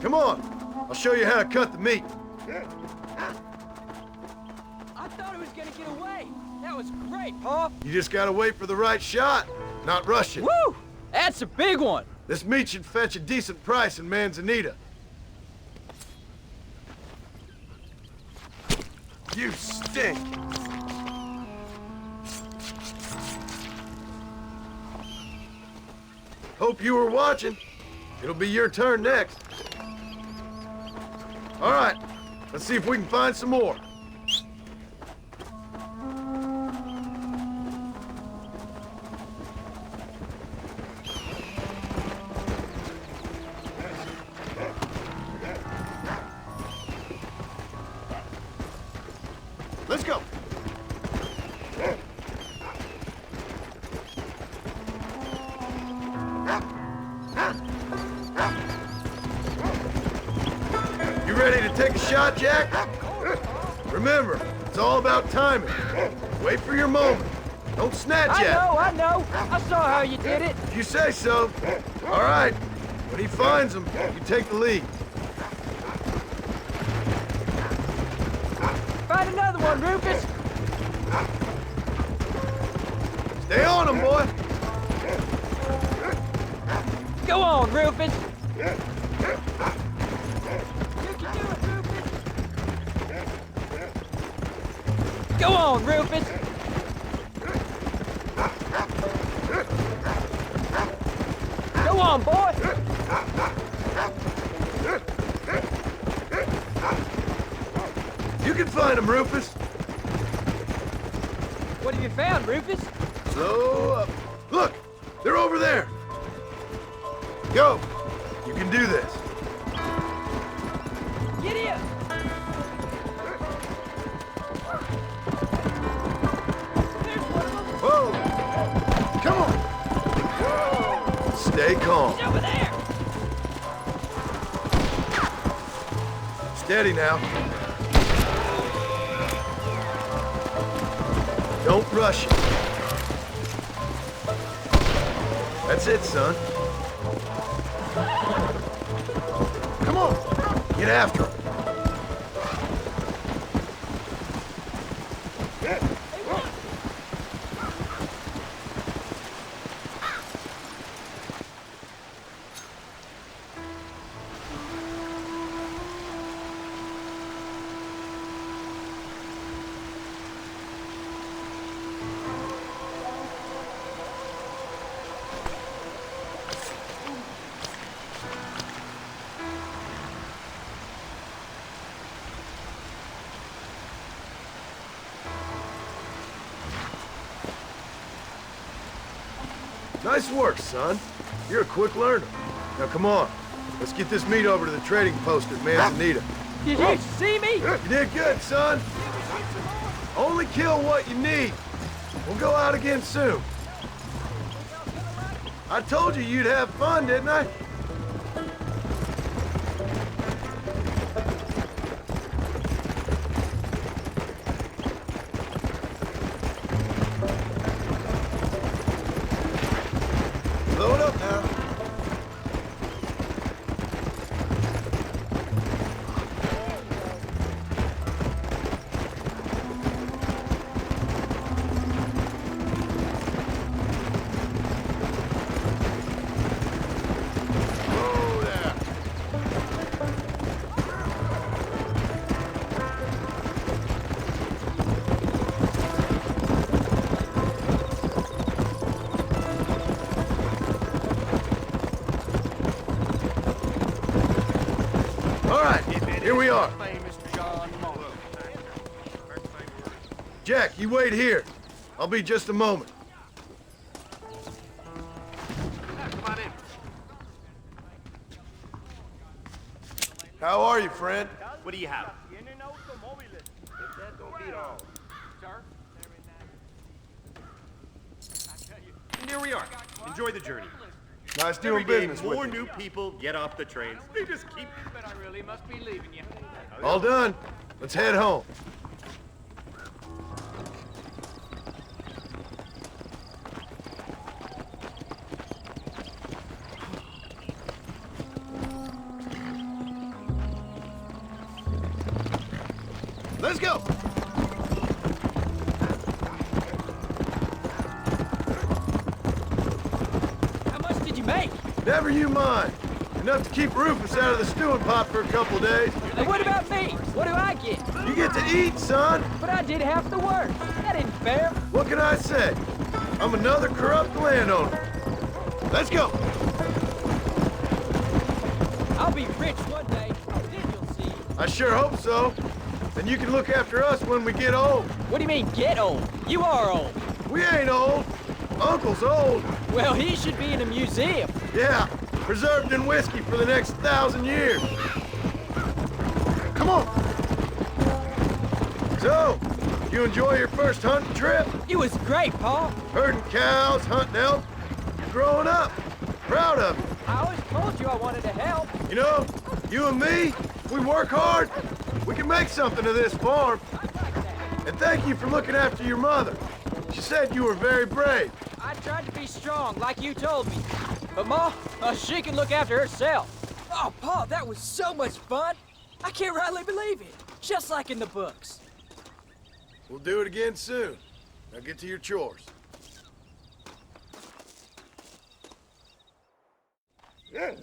Come on, I'll show you how to cut the meat. I thought he was gonna get away. That was great, Paul. You just gotta wait for the right shot, not rush it. Woo! That's a big one. This meat should fetch a decent price in Manzanita. You stink. Hope you were watching. It'll be your turn next. All right, let's see if we can find some more. Let's go. You ready to take a shot, Jack? Remember, it's all about timing. Wait for your moment. Don't snatch at it. I know. I saw how you did it. If you say so. All right. When he finds them, you take the lead. Find another one, Rufus. Stay on him, boy. Go on, Rufus. Go on, Rufus! Go on, boy! You can find him, Rufus. What have you found, Rufus? Slow up. Look, they're over there. Go. You can do this. Get in! Whoa! Come on! Stay calm. He's over there! Steady now. Don't rush it. That's it, son. Come on! Get after him. Nice work, son. You're a quick learner. Now come on. Let's get this meat over to the trading post at Manzanita. Did you see me? You did good, son. Only kill what you need. We'll go out again soon. I told you you'd have fun, didn't I? Blow it up now. Here we are. Jack, you wait here. I'll be just a moment. How are you, friend? What do you have? And here we are. Enjoy the journey. Nice doing business with you. More new people get off the trains. They just keep... But I really must be leaving you. All done. Let's head home. Let's go. How much did you make? Never you mind. Enough to keep Rufus out of the stewing pot for a couple days. And what about me? What do I get? You get to eat, son. But I did half the work. That ain't fair. What can I say? I'm another corrupt landowner. Let's go. I'll be rich one day. Then you'll see. I sure hope so. Then you can look after us when we get old. What do you mean, get old? You are old. We ain't old. Uncle's old. Well, he should be in a museum. Yeah, preserved in whiskey for the next 1,000 years. Come on. So, you enjoy your first hunting trip? It was great, Paul. Herding cows, hunting elk. You're growing up. Proud of you. I always told you I wanted to help. You know, you and me, we work hard. We can make something of this farm. And thank you for looking after your mother. She said you were very brave. I tried to be strong, like you told me. But Ma, she can look after herself. Oh, Paul, that was so much fun. I can't rightly believe it. Just like in the books. We'll do it again soon. Now get to your chores. How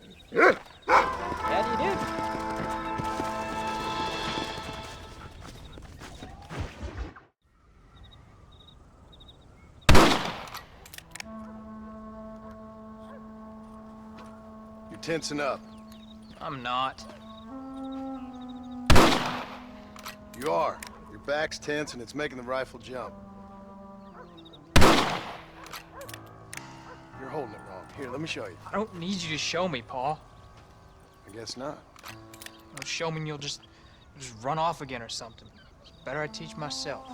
do you do? You're tensing up. I'm not. You are. Your back's tense and it's making the rifle jump. You're holding it wrong. Here, let me show you. I don't need you to show me, Paul. I guess not. Don't show me and you'll just run off again or something. It's better I teach myself.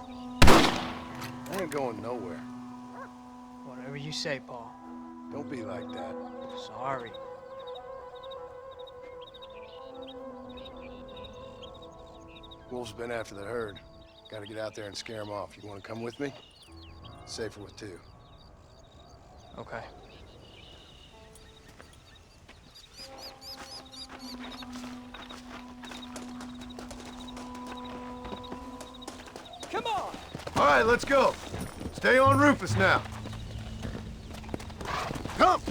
I ain't going nowhere. Whatever you say, Paul. Don't be like that. Sorry. Wolves been after the herd. Gotta get out there and scare them off. You wanna come with me? Safer with two. Okay. Come on! All right, let's go. Stay on Rufus now. Come!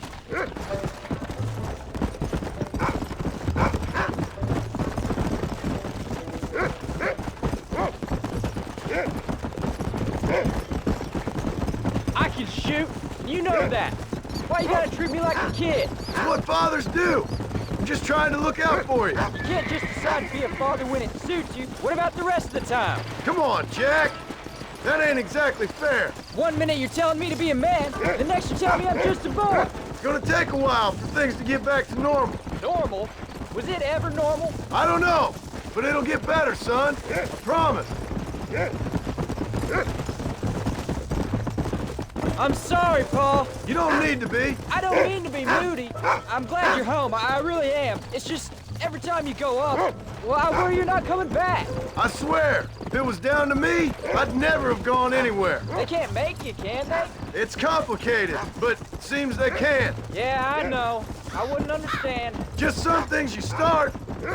I can shoot. You know that. Why you gotta treat me like a kid? It's what fathers do. I'm just trying to look out for you. You can't just decide to be a father when it suits you. What about the rest of the time? Come on, Jack. That ain't exactly fair. 1 minute you're telling me to be a man, the next you're telling me I'm just a boy. It's gonna take a while for things to get back to normal. Normal? Was it ever normal? I don't know, but it'll get better, son. I promise. I'm sorry, Paul. You don't need to be. I don't mean to be moody. I'm glad you're home. I really am. It's just every time you go up, well, I worry you're not coming back. I swear, if it was down to me, I'd never have gone anywhere. They can't make you, can they? It's complicated, but it seems they can. Yeah, I know. I wouldn't understand. Just some things you start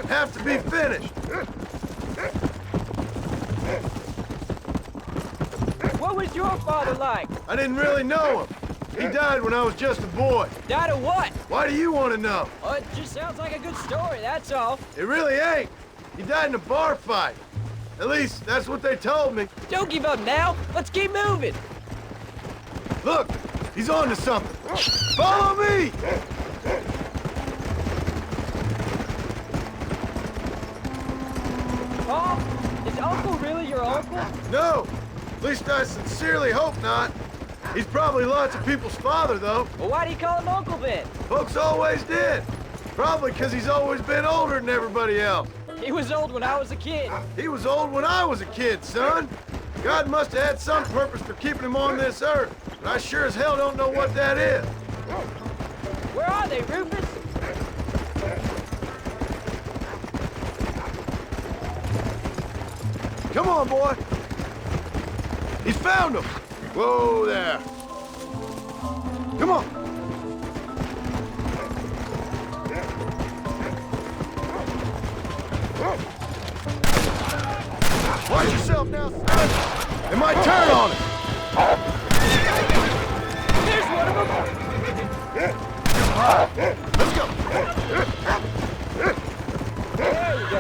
have to be finished. What was your father like? I didn't really know him. He died when I was just a boy. Died of what? Why do you want to know? Well, it just sounds like a good story, that's all. It really ain't. He died in a bar fight. At least, that's what they told me. Don't give up now. Let's keep moving. Look, he's on to something. Follow me! Paul, is Uncle really your uncle? No. At least I sincerely hope not. He's probably lots of people's father, though. Well, why do you call him Uncle then? Folks always did. Probably because he's always been older than everybody else. He was old when I was a kid. He was old when I was a kid, son. God must have had some purpose for keeping him on this earth, but I sure as hell don't know what that is. Where are they, Rufus? Come on, boy. He's found him. Whoa there. Come on. Watch yourself now, son. They might turn on us. There's one of them. Let's go. There you go.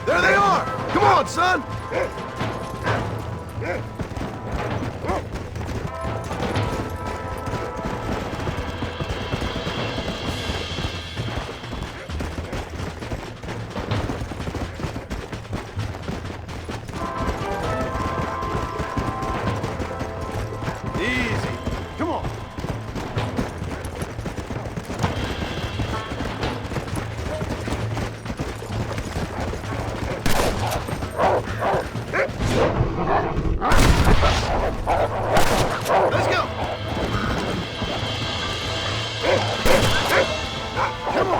There they are. Come on, son. Easy. Come on. Let's go. Come on.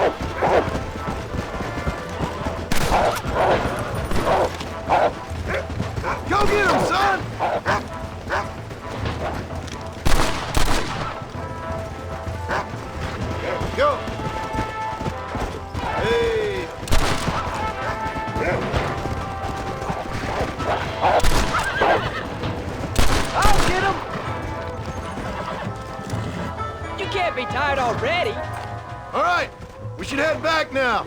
Go get him, son. Go. Hey. I'll get him. You can't be tired already. All right, we should head back now.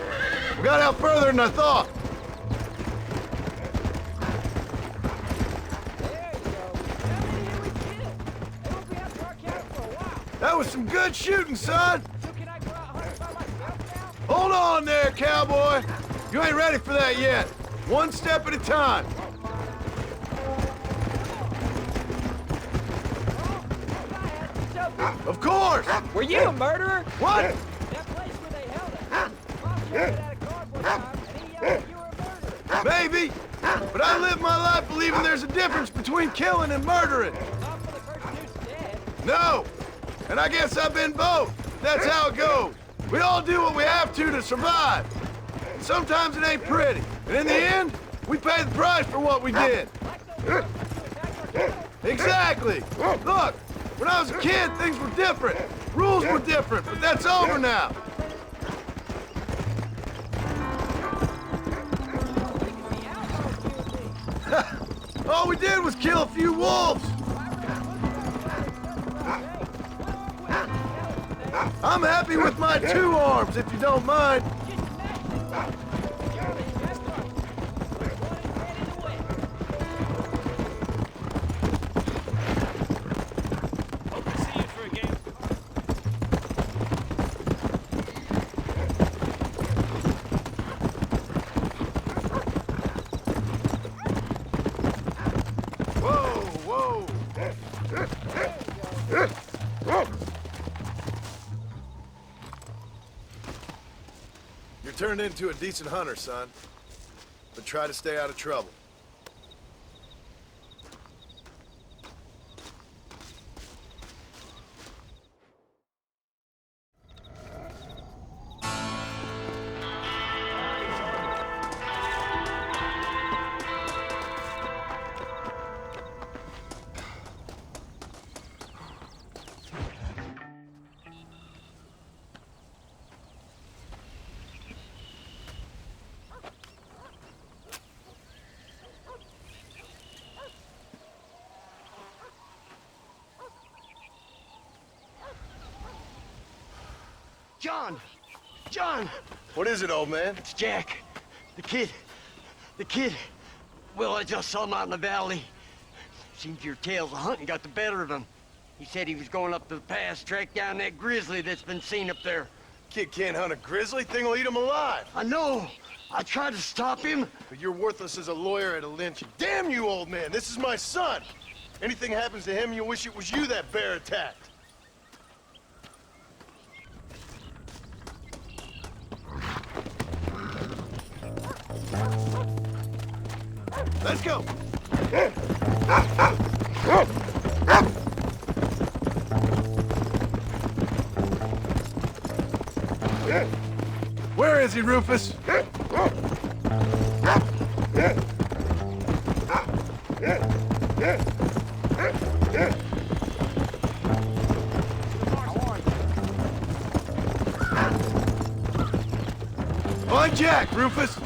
We got out further than I thought. There you go. How many did we kill? They won't be after our camp for a while. That was some good shooting, son. So can I go out hunting by myself now? Hold on there, cowboy. You ain't ready for that yet. One step at a time. Of course. Were you a murderer? What? That place where they held us. Mom told me that at a cardboard time, and he yelled you were a murderer. Maybe. But I live my life believing there's a difference between killing and murdering. Not for the person who's dead. No. And I guess I've been both. That's how it goes. We all do what we have to survive. And sometimes it ain't pretty. And in the end, we pay the price for what we did. Exactly. Look, when I was a kid, things were different. Rules were different, but that's over now. All we did was kill a few wolves. I'm happy with my 2 arms, if you don't mind. turned into a decent hunter, son. But try to stay out of trouble. John! John! What is it, old man? It's Jack. The kid. Well, I just saw him out in the valley. Seems your tales of hunting got the better of him. He said he was going up to the pass, track down that grizzly that's been seen up there. Kid can't hunt a grizzly. Thing will eat him alive. I know. I tried to stop him. But you're worthless as a lawyer at a lynch. Damn you, old man. This is my son. Anything happens to him, you'll wish it was you that bear attacked. Let's go! Where is he, Rufus? Find Jack, Rufus!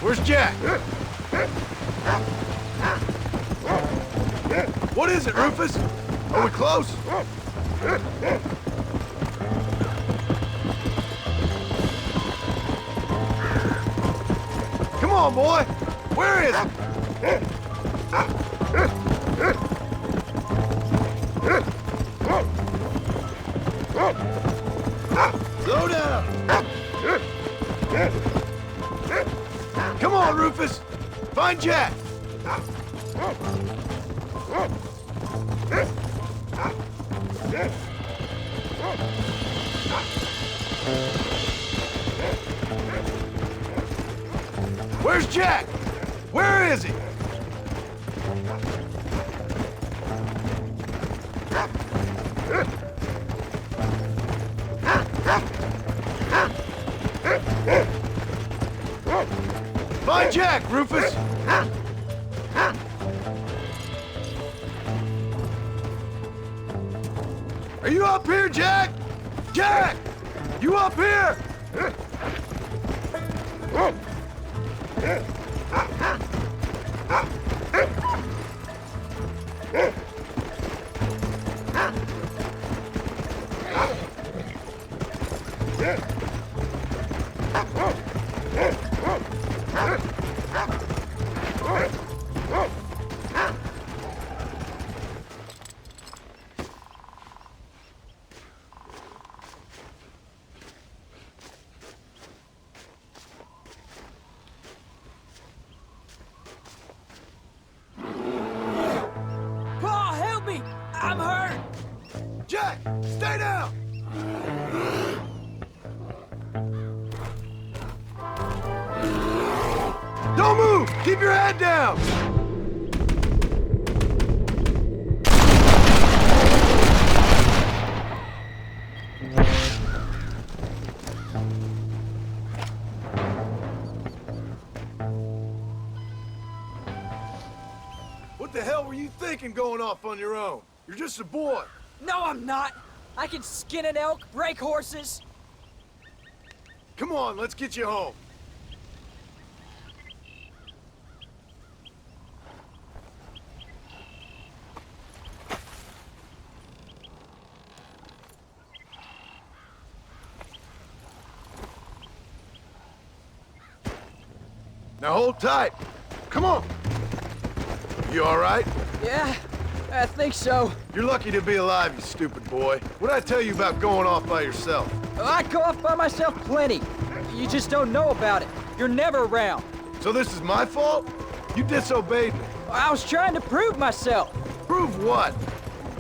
Where's Jack? What is it, Rufus? Are we close? Come on, boy! Where is it? Slow down! Come on, Rufus! Find Jack! Where's Jack? Where is he? Find Jack, Rufus! Are you up here, Jack? Jack! You up here? Paul, help me! I'm hurt! Jack, stay down! Don't move! Keep your head down! What the hell were you thinking going off on your own? You're just a boy. No, I'm not! I can skin an elk, break horses. Come on, let's get you home. Now hold tight. Come on. You all right? Yeah, I think so. You're lucky to be alive, you stupid boy. What'd I tell you about going off by yourself? I go off by myself plenty. You just don't know about it. You're never around. So this is my fault? You disobeyed me. I was trying to prove myself. Prove what?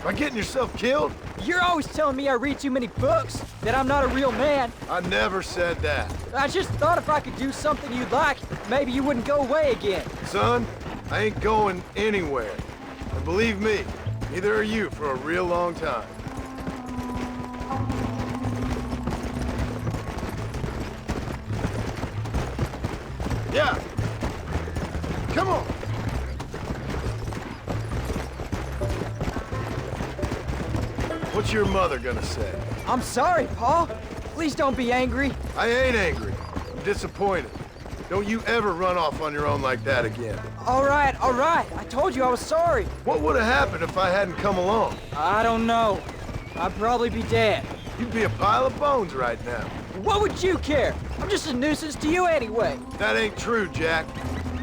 By getting yourself killed? You're always telling me I read too many books, that I'm not a real man. I never said that. I just thought if I could do something you'd like, maybe you wouldn't go away again. Son, I ain't going anywhere. And believe me, neither are you for a real long time. Yeah. Come on. What's your mother gonna say? I'm sorry, Pa. Please don't be angry. I ain't angry. I'm disappointed. Don't you ever run off on your own like that again. All right. I told you I was sorry. What would have happened if I hadn't come along? I don't know. I'd probably be dead. You'd be a pile of bones right now. What would you care? I'm just a nuisance to you anyway. That ain't true, Jack.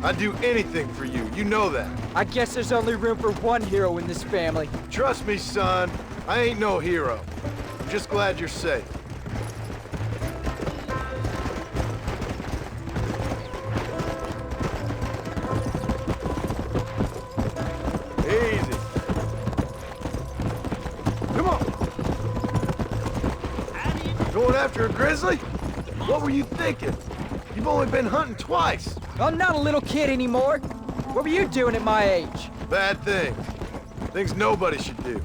I'd do anything for you. You know that. I guess there's only room for one hero in this family. Trust me, son. I ain't no hero. I'm just glad you're safe. Easy. Come on. Going after a grizzly? What were you thinking? You've only been hunting twice. I'm not a little kid anymore. What were you doing at my age? Bad things. Things nobody should do.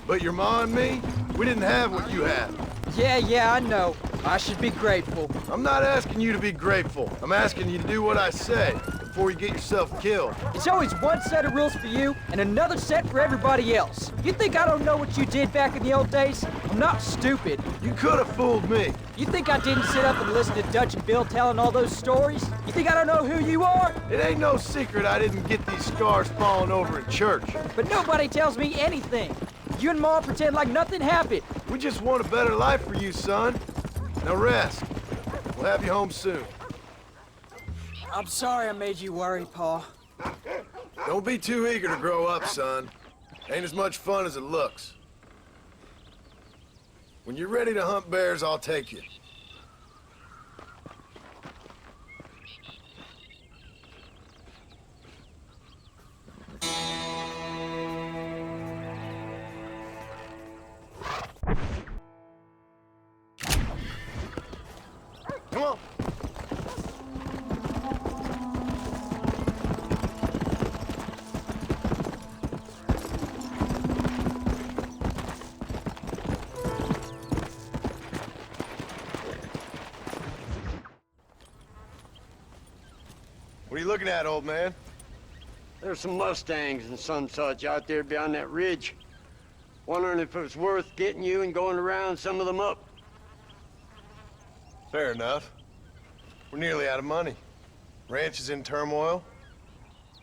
But your ma and me, we didn't have what you had. Yeah, I know. I should be grateful. I'm not asking you to be grateful. I'm asking you to do what I say before you get yourself killed. It's always one set of rules for you and another set for everybody else. You think I don't know what you did back in the old days? I'm not stupid. You could have fooled me. You think I didn't sit up and listen to Dutch and Bill telling all those stories? You think I don't know who you are? It ain't no secret I didn't get these scars falling over in church. But nobody tells me anything. You and Ma pretend like nothing happened. We just want a better life for you, son. Now rest. We'll have you home soon. I'm sorry I made you worry, Pa. Don't be too eager to grow up, son. Ain't as much fun as it looks. When you're ready to hunt bears, I'll take you. Come on. What are you looking at, old man? There's some Mustangs and some such out there beyond that ridge. Wondering if it was worth getting you and going around some of them up. Fair enough. We're nearly out of money. Ranch is in turmoil.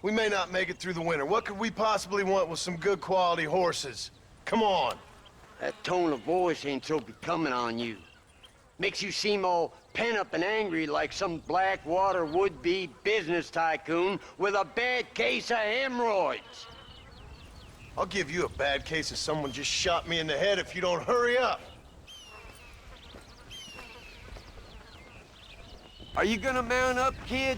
We may not make it through the winter. What could we possibly want with some good quality horses? Come on. That tone of voice ain't so becoming on you. Makes you seem all pent up and angry like some Blackwater would-be business tycoon with a bad case of hemorrhoids. I'll give you a bad case of someone just shot me in the head if you don't hurry up. Are you gonna mount up, kid?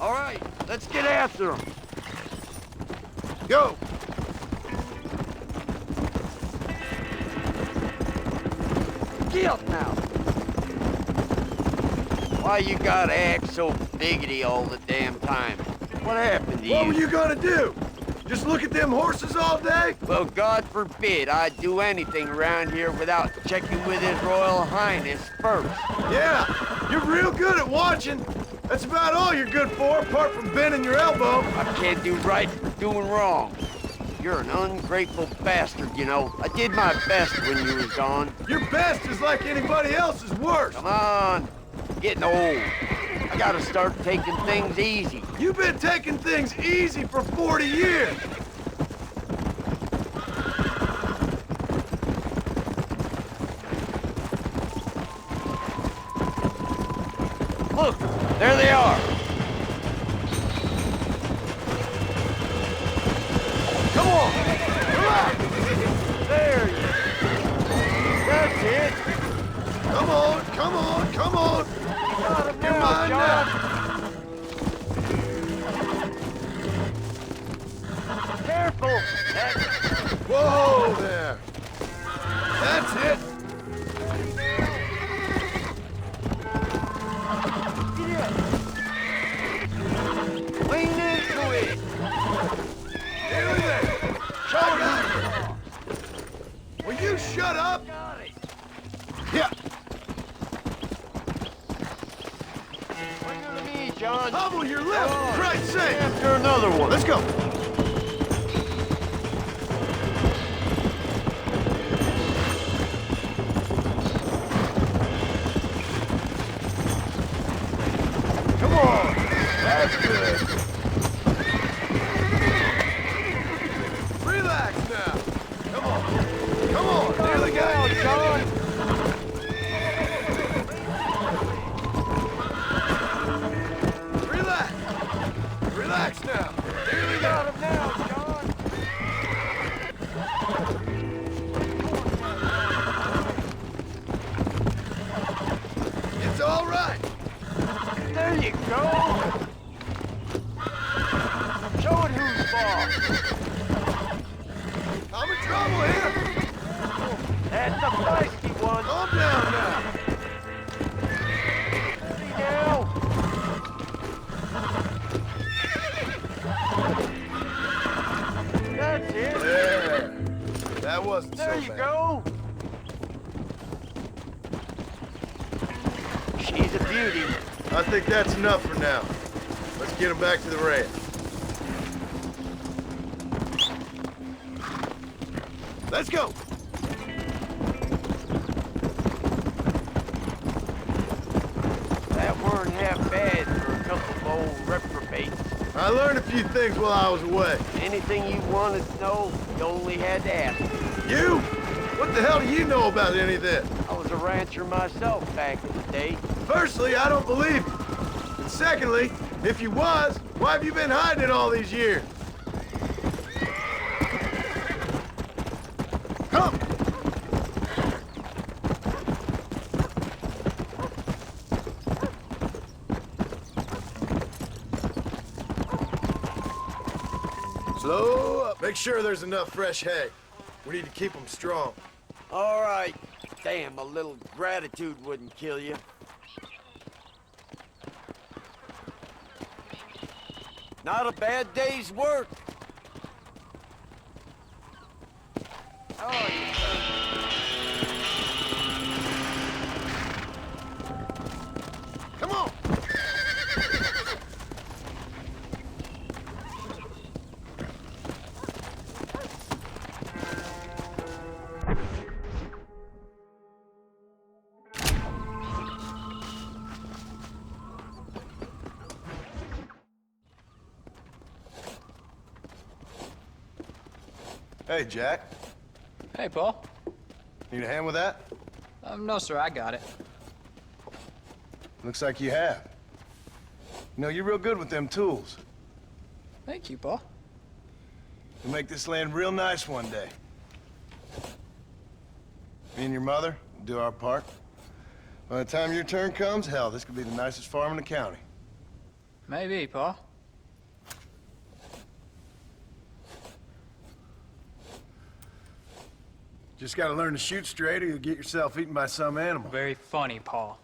All right, let's get after him. Go! Get up now. Why you gotta act so biggity all the damn time? What happened to you? What were you gonna do? Just look at them horses all day? Well, God forbid I'd do anything around here without checking with His Royal Highness first. Yeah, you're real good at watching. That's about all you're good for, apart from bending your elbow. I can't do right for doing wrong. You're an ungrateful bastard, you know. I did my best when you was gone. Your best is like anybody else's worst. Come on. I'm getting old. I gotta start taking things easy. You've been taking things easy for 40 years. Look, there they are. There you go. That's it. Come on, come on, come on. You're mine now. Careful. Whoa there. That's it. Lean into it. Nearly there. Shotgun. Will you shut up? Yeah. What do you need, John? Hubble your left, for Christ's sake. After another one. Let's go. Come on. That's good. Relax now. Come on. Come on. Nearly got you, John. Relax. Relax now. Nearly got him now, John. It's all right. There you go. Show it who's boss. I'm in trouble here. That's the feisty one. Calm down now. Steady now. That's it. There. That wasn't There so you bad. go. She's a beauty. I think that's enough for now. Let's get him back to the ranch. Let's go. That weren't half bad for a couple of old reprobates. I learned a few things while I was away. Anything you wanted to know, you only had to ask. You? What the hell do you know about any of this? I was a rancher myself back in the day. Firstly, I don't believe you. And secondly, if you was, why have you been hiding it all these years? Come! Slow up. Make sure there's enough fresh hay. We need to keep them strong. All right. Damn, a little gratitude wouldn't kill you. Not a bad day's work. Oh, Come on! Hey, Jack. Hey, Paul. Need a hand with that? No, sir, I got it. Looks like you have. You know, you're real good with them tools. Thank you, Paul. We'll make this land real nice one day. Me and your mother will do our part. By the time your turn comes, hell, this could be the nicest farm in the county. Maybe, Paul. Just gotta learn to shoot straight or you'll get yourself eaten by some animal. Very funny, Paul.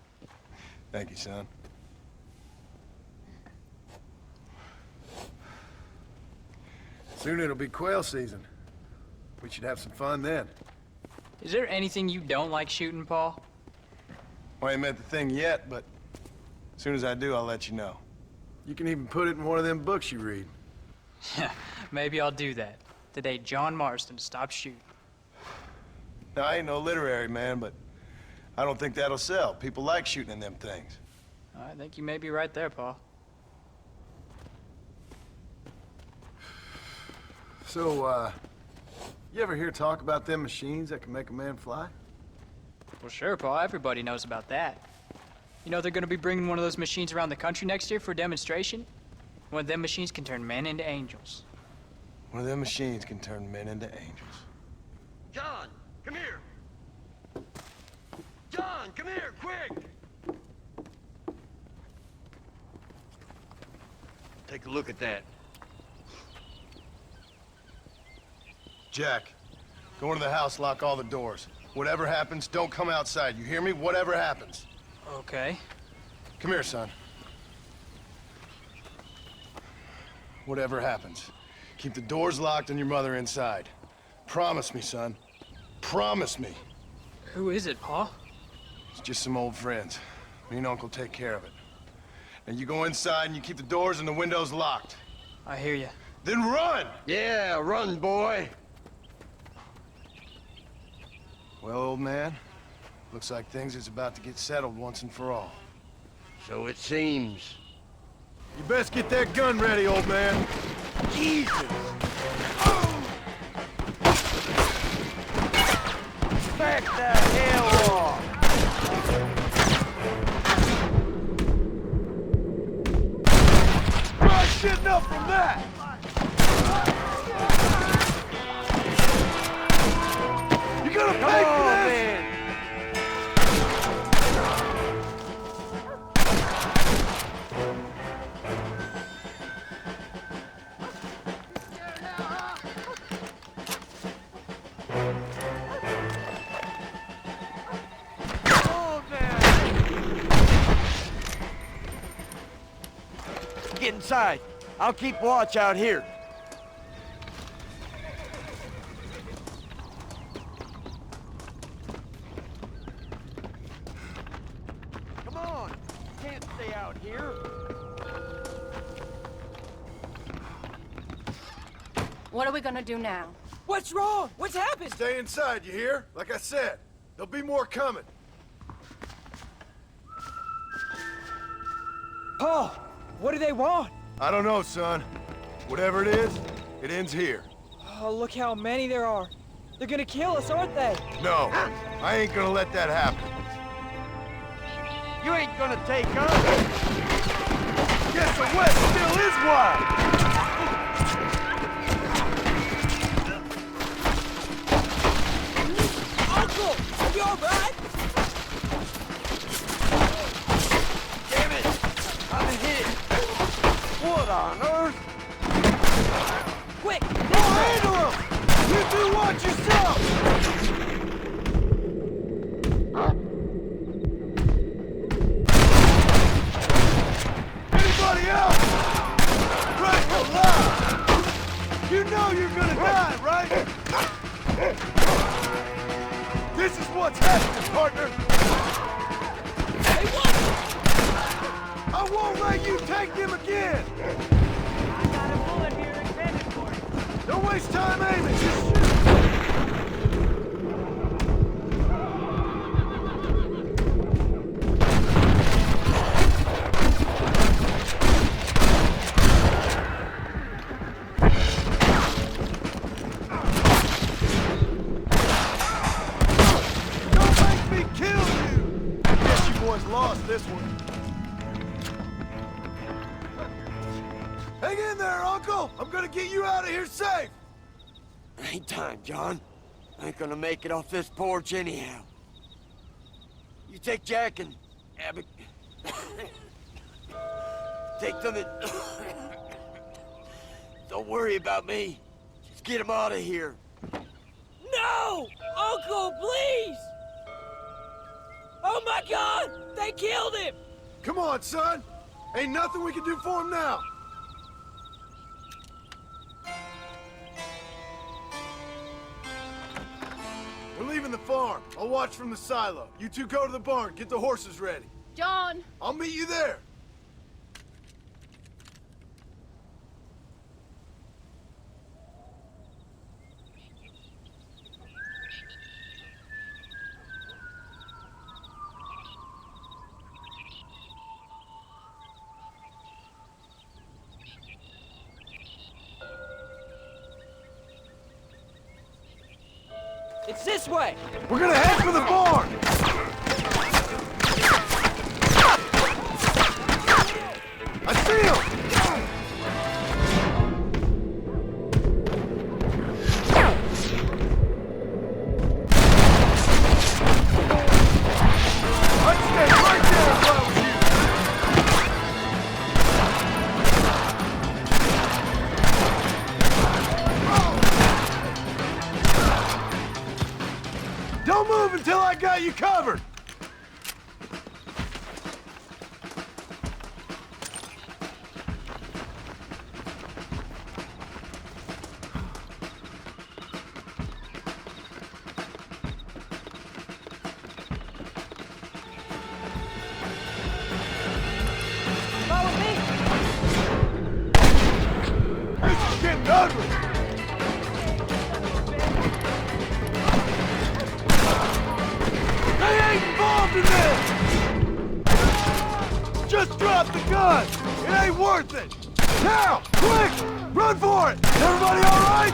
Thank you, son. Soon it'll be quail season. We should have some fun then. Is there anything you don't like shooting, Paul? Well, I ain't met the thing yet, but as soon as I do, I'll let you know. You can even put it in one of them books you read. Maybe I'll do that. The day John Marston stopped shooting. Now, I ain't no literary man, but I don't think that'll sell. People like shooting in them things. I think you may be right there, Paul. So, you ever hear talk about them machines that can make a man fly? Well, sure, Paul. Everybody knows about that. You know they're gonna be bringing one of those machines around the country next year for a demonstration? One of them machines can turn men into angels. One of them machines can turn men into angels. John, come here. John, come here, quick. Take a look at that. Jack, go into the house, lock all the doors. Whatever happens, don't come outside. You hear me? Whatever happens. Okay. Come here, son. Whatever happens, keep the doors locked and your mother inside. Promise me, son. Promise me. Who is it, Pa? It's just some old friends. Me and Uncle take care of it. And you go inside and you keep the doors and the windows locked. I hear you. Then run! Yeah, run, boy. Well, old man, looks like things is about to get settled once and for all. So it seems. You best get that gun ready, old man. Jesus! Back the hell off! Try shitting up from that! You're gonna pay for this! Get inside. I'll keep watch out here. Come on. Can't stay out here. What are we gonna do now? What's wrong? What's happened? Stay inside, you hear? Like I said, there'll be more coming. Paul, what do they want? I don't know, son. Whatever it is, it ends here. Oh, look how many there are. They're gonna kill us, aren't they? No, I ain't gonna let that happen. You ain't gonna take us. Guess the West still is wide. Uncle, are you all right? Damn it! I'm hit. What on earth? Quick! Go handle him! You two watch yourself! Anybody else? Right alive! You know you're gonna die, right? This is what's happening, partner! Hey, what? I won't let you take them again! I got a bullet here intended for you. Don't waste time aiming, just shoot! Don't make me kill you! Guess you boys lost this one. Hang in there, Uncle! I'm gonna get you out of here safe! Ain't time, John. I ain't gonna make it off this porch anyhow. You take Jack and Abby. Take them and... Don't worry about me. Just get him out of here. No! Uncle, please! Oh my God! They killed him! Come on, son! Ain't nothing we can do for him now! We're leaving the farm. I'll watch from the silo. You two go to the barn, get the horses ready. John! I'll meet you there. It's this way! We're gonna head for the barn! I see him! move until I got you covered! Follow me! This is getting ugly! They ain't involved in this! Just drop the gun! It ain't worth it! Now! Quick! Run for it! Everybody alright?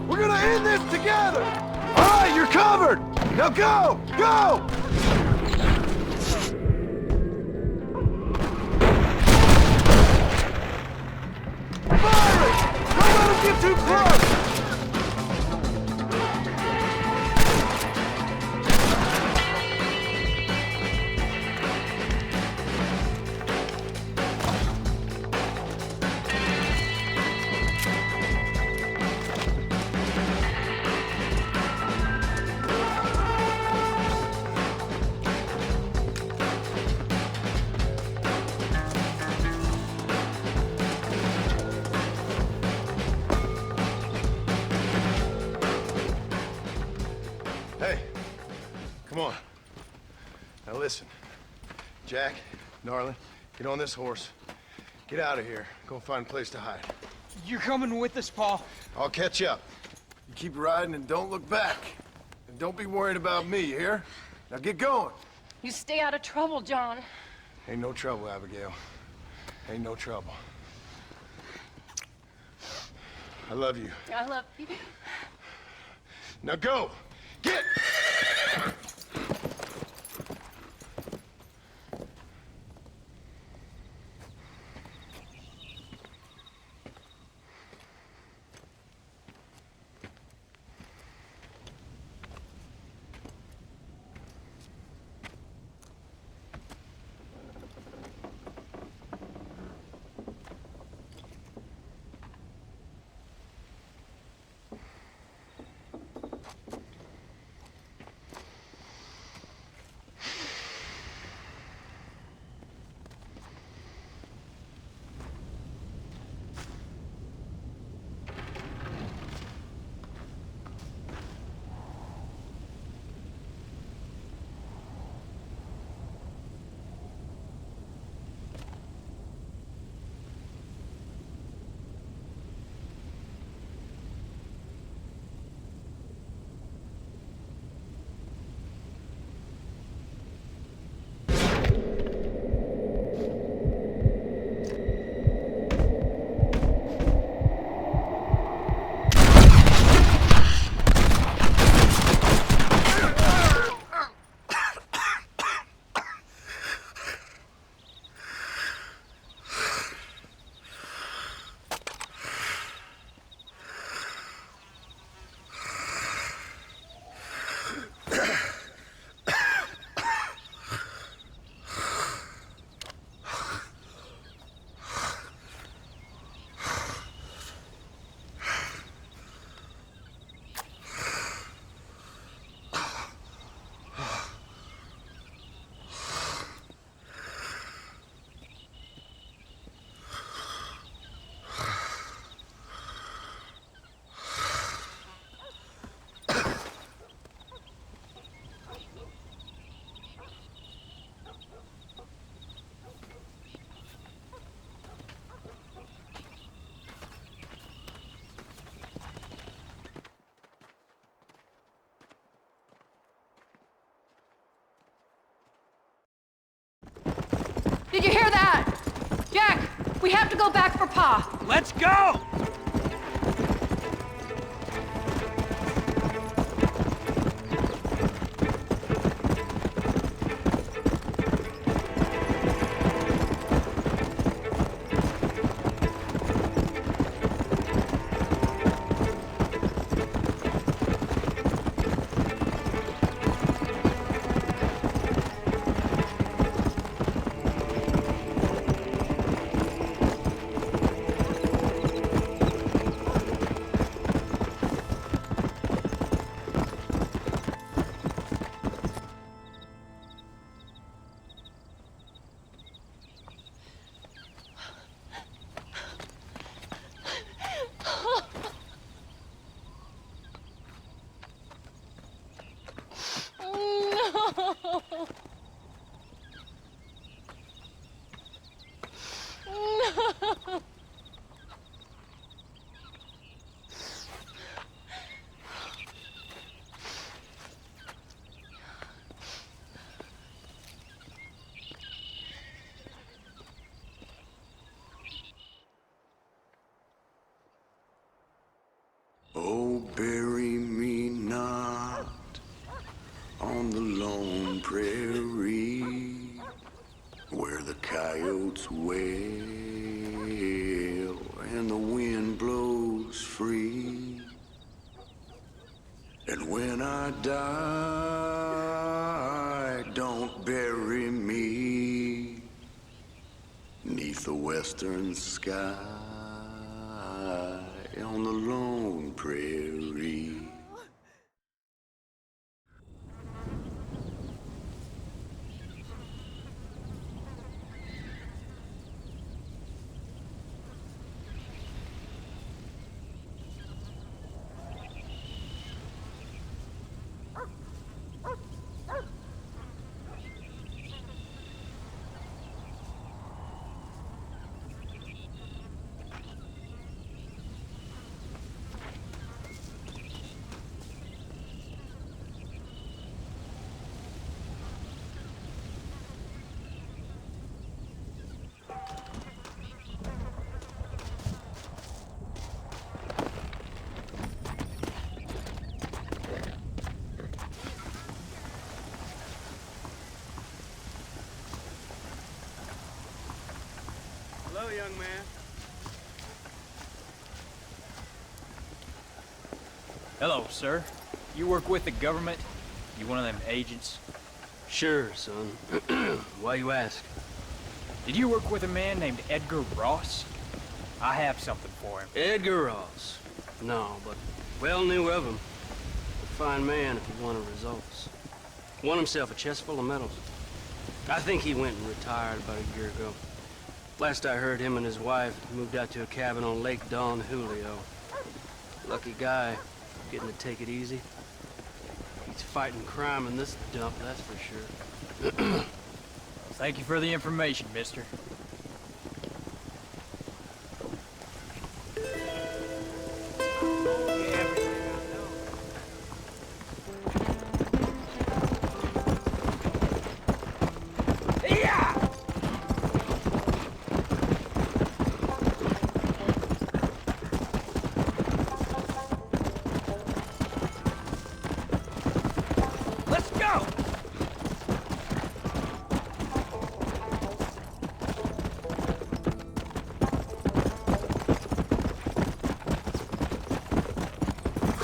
We're gonna end this together! Alright, you're covered! Now go! Go! Fire it! Don't let them get too close! Hey, come on. Now listen. Jack, Gnarly, get on this horse. Get out of here. Go find a place to hide. You're coming with us, Paul. I'll catch up. You keep riding and don't look back. And don't be worried about me, you hear? Now get going. You stay out of trouble, John. Ain't no trouble, Abigail. Ain't no trouble. I love you. I love you. Now go! Get! Did you hear that? Jack, we have to go back for Pa. Let's go! Oh, bury me not on the lone prairie where the coyotes wail and the wind blows free. And when I die, don't bury me 'neath the western sky on the lone prairie. Hello, young man. Hello, sir. You work with the government? You one of them agents? Sure, son. Why you ask? Did you work with a man named Edgar Ross? I have something for him. Edgar Ross? No, but well knew of him. A fine man if he wanted results. Won himself a chest full of medals. I think he went and retired about a year ago. Last I heard, him and his wife moved out to a cabin on Lake Don Julio. Lucky guy, getting to take it easy. He's fighting crime in this dump, that's for sure. Thank you for the information, mister. Let's go!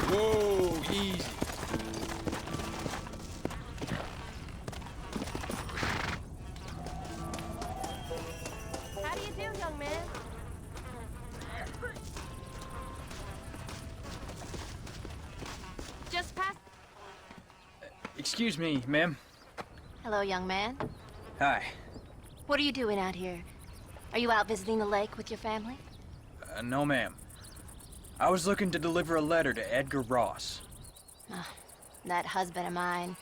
Whoa, easy. How do you do, young man? Just past. Excuse me, ma'am. Hello, young man. Hi. What are you doing out here? Are you out visiting the lake with your family? No, ma'am. I was looking to deliver a letter to Edgar Ross. That husband of mine.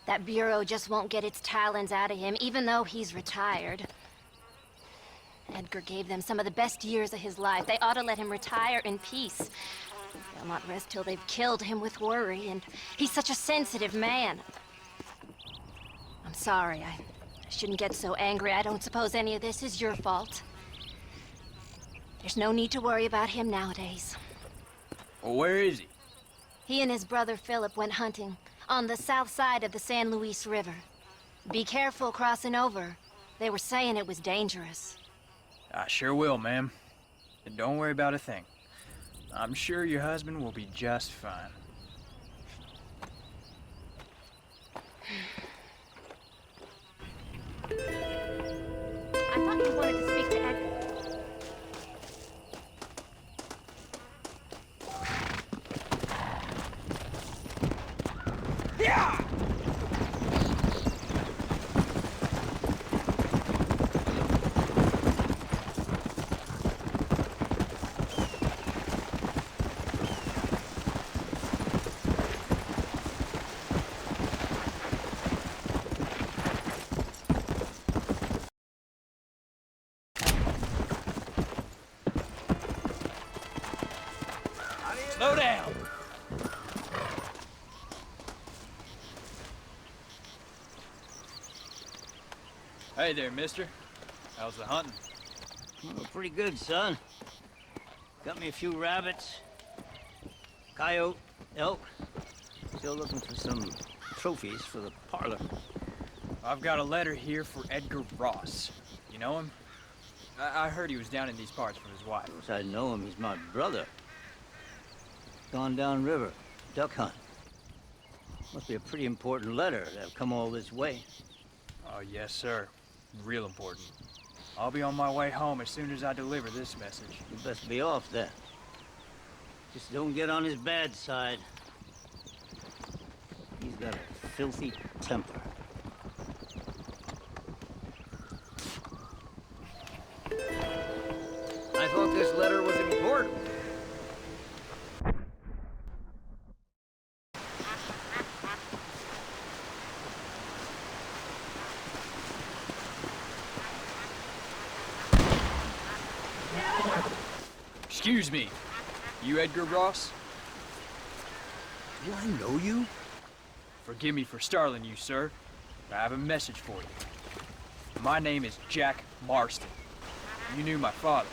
That bureau just won't get its talons out of him, even though he's retired. Edgar gave them some of the best years of his life. They ought to let him retire in peace. They'll not rest till they've killed him with worry, and he's such a sensitive man. I'm sorry, I shouldn't get so angry. I don't suppose any of this is your fault. There's no need to worry about him nowadays. Well, where is he? He and his brother Philip went hunting on the south side of the San Luis River. Be careful crossing over. They were saying it was dangerous. I sure will, ma'am. And don't worry about a thing. I'm sure your husband will be just fine. I thought you wanted to speak to Edgar. Yeah! Slow down. Hey there, mister. How's the hunting? Oh, pretty good, son. Got me a few rabbits. Coyote, elk. Still looking for some trophies for the parlor. I've got a letter here for Edgar Ross. You know him? I heard he was down in these parts with his wife. Of course I know him. He's my brother. Gone down river. Duck hunt. Must be a pretty important letter to have come all this way. Oh, yes, sir. Real important. I'll be on my way home as soon as I deliver this message. You best be off then. Just don't get on his bad side. He's got a filthy temper. I thought this letter was important. Excuse me. You Edgar Ross? Do I know you? Forgive me for startling you, sir. I have a message for you. My name is Jack Marston. You knew my father.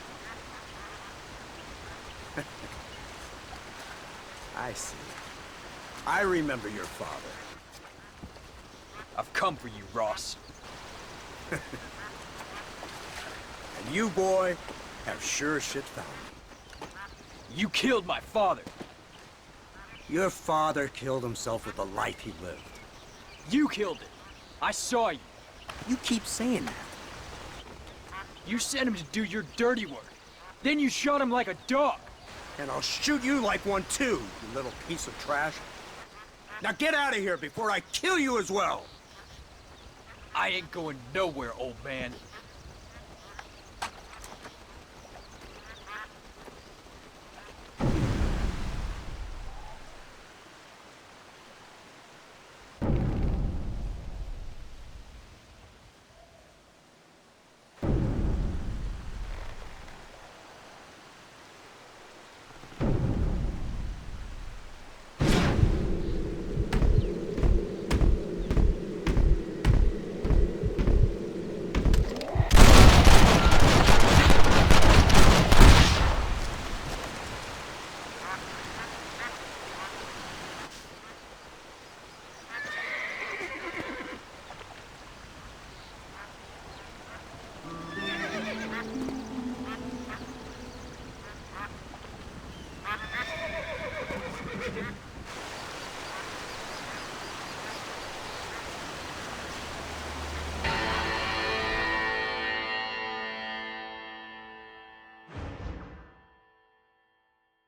I see. I remember your father. I've come for you, Ross. And you, boy, have sure as shit found me. You killed my father. Your father killed himself with the life he lived. You killed it. I saw you. You keep saying that. You sent him to do your dirty work. Then you shot him like a dog. And I'll shoot you like one too, you little piece of trash. Now get out of here before I kill you as well. I ain't going nowhere, old man.